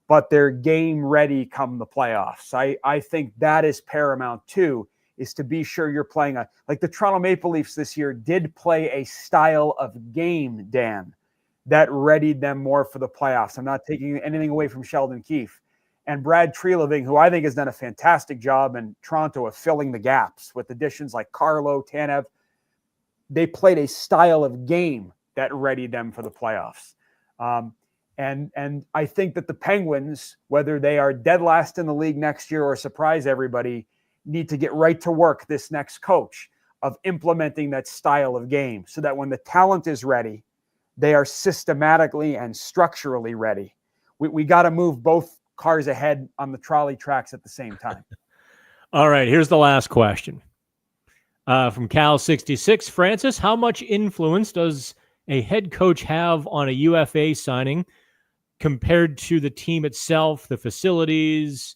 but they're game ready come the playoffs. I think that is paramount too, is to be sure you're playing like the Toronto Maple Leafs this year did play a style of game, Dan, that readied them more for the playoffs. I'm not taking anything away from Sheldon Keefe. And Brad Treliving, who I think has done a fantastic job in Toronto of filling the gaps with additions like Carlo, Tanev. They played a style of game that readied them for the playoffs. And I think that the Penguins, whether they are dead last in the league next year or surprise everybody, need to get right to work, this next coach, of implementing that style of game so that when the talent is ready, they are systematically and structurally ready. We got to move both cars ahead on the trolley tracks at the same time. All right, here's the last question. From Cal66, Francis, how much influence does a head coach have on a UFA signing compared to the team itself, the facilities?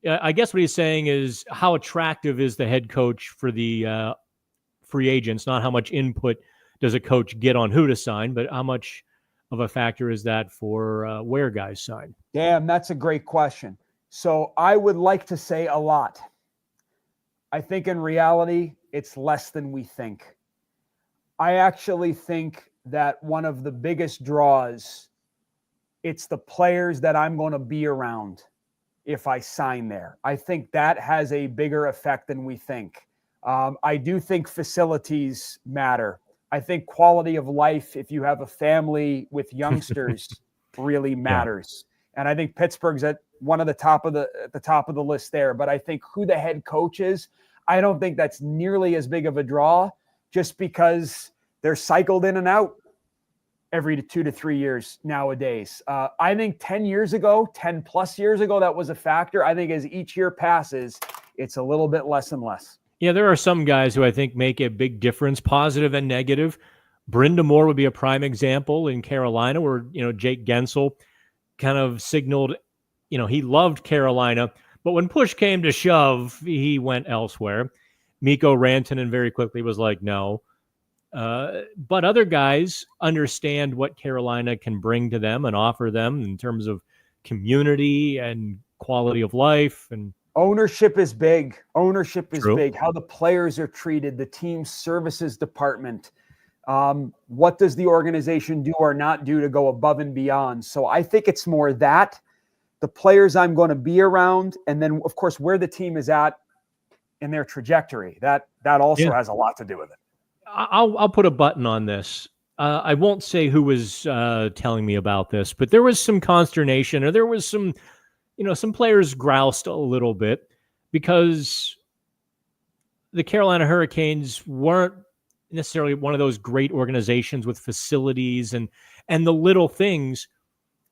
I guess what he's saying is how attractive is the head coach for the free agents, not how much input does a coach get on who to sign, but how much of a factor is that for where guys sign? Damn, that's a great question. So I would like to say a lot. I think in reality, it's less than we think. I actually think that one of the biggest draws, it's the players that I'm going to be around if I sign there. I think that has a bigger effect than we think. I do think facilities matter. I think quality of life, if you have a family with youngsters, really matters. And I think Pittsburgh's at the top of the list there. But I think who the head coach is, I don't think that's nearly as big of a draw, just because they're cycled in and out every 2 to 3 years nowadays. I think 10 plus years ago, that was a factor. I think as each year passes, it's a little bit less and less. Yeah, there are some guys who I think make a big difference, positive and negative. Brind'Amour would be a prime example in Carolina, where, Jake Gensel kind of signaled, he loved Carolina, but when push came to shove, he went elsewhere. Mikko Rantanen very quickly was like, no. But other guys understand what Carolina can bring to them and offer them in terms of community and quality of life. And ownership is big. Ownership is True. big. How the players are treated, the team services department. What does the organization do or not do to go above and beyond? So I think it's more that, the players I'm going to be around, and then, of course, where the team is at in their trajectory. That also has a lot to do with it. I'll put a button on this. I won't say who was telling me about this, but there was some consternation, or there was some players groused a little bit because the Carolina Hurricanes weren't necessarily one of those great organizations with facilities and the little things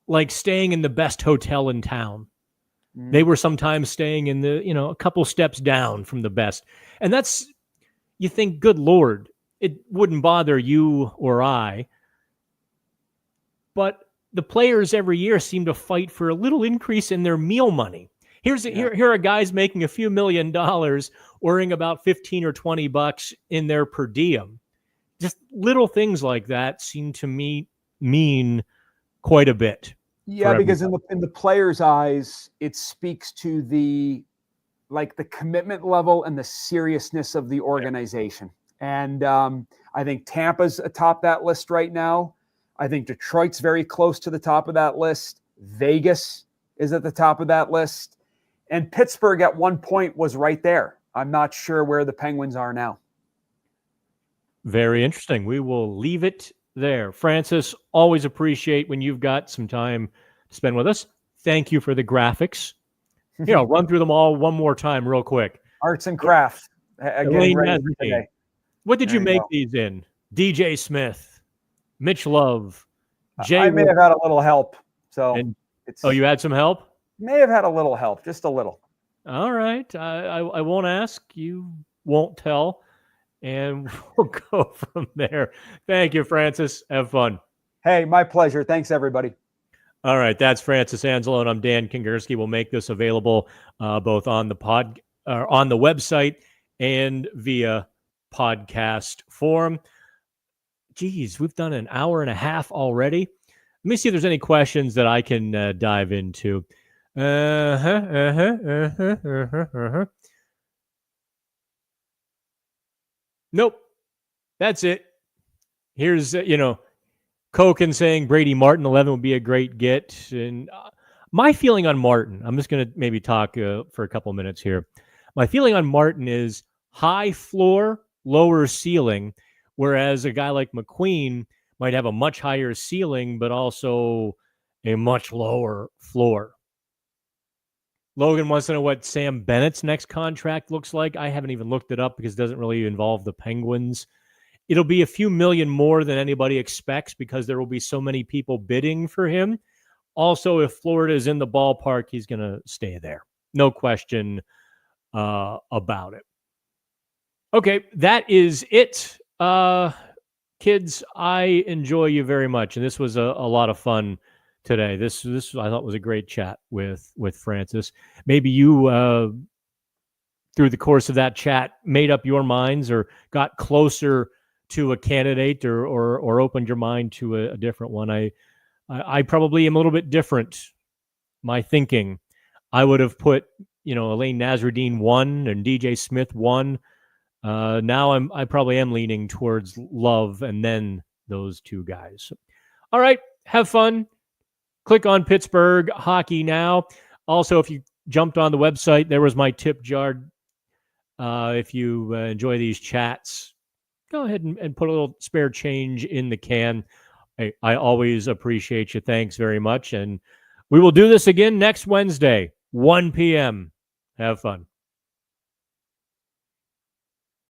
like staying in the best hotel in town. They were sometimes staying in a couple steps down from the best. And you think, good Lord, it wouldn't bother you or I. But the players every year seem to fight for a little increase in their meal money. Here are guys making a few $1 million, earning about $15 or $20 in their per diem. Just little things like that seem to me mean quite a bit. Yeah, because in the players' eyes, it speaks to the commitment level and the seriousness of the organization. And I think Tampa's atop that list right now. I think Detroit's very close to the top of that list. Vegas is at the top of that list. And Pittsburgh at one point was right there. I'm not sure where the Penguins are now. Very interesting. We will leave it there. Francis, always appreciate when you've got some time to spend with us. Thank you for the graphics. Here, I'll run through them all one more time real quick. Arts and crafts. What did you make these in? DJ Smith, Mitch Love, Jay. I may have had a little help. You had some help? May have had a little help, just a little. All right. I won't ask. You won't tell. And we'll go from there. Thank you, Francis. Have fun. Hey, my pleasure. Thanks, everybody. All right. That's Francis Anzalone. I'm Dan Kingerski. We'll make this available both on the on the website and via podcast form. Geez, we've done an hour and a half already. Let me see if there's any questions that I can dive into. Nope. That's it. Here's, Koken saying Brady Martin 11 would be a great get. And my feeling on Martin, I'm just going to maybe talk for a couple minutes here. My feeling on Martin is high floor, lower ceiling, whereas a guy like McQueen might have a much higher ceiling, but also a much lower floor. Logan wants to know what Sam Bennett's next contract looks like. I haven't even looked it up because it doesn't really involve the Penguins. It'll be a few million more than anybody expects because there will be so many people bidding for him. Also, if Florida is in the ballpark, he's going to stay there. No question about it. Okay, that is it. Kids, I enjoy you very much, and this was a lot of fun today. This I thought was a great chat with Francis. Maybe you, through the course of that chat, made up your minds or got closer to a candidate or opened your mind to a different one. I probably am a little bit different. My thinking, I would have put, Elaine Nasruddin 1 and DJ Smith 1. Now I probably am leaning towards Love and then those two guys. All right, have fun. Click on Pittsburgh Hockey Now. Also, if you jumped on the website. There was my tip jar. If you enjoy these chats, go ahead and put a little spare change in the can. I always appreciate you. Thanks very much. And we will do this again next Wednesday, 1 p.m. Have fun.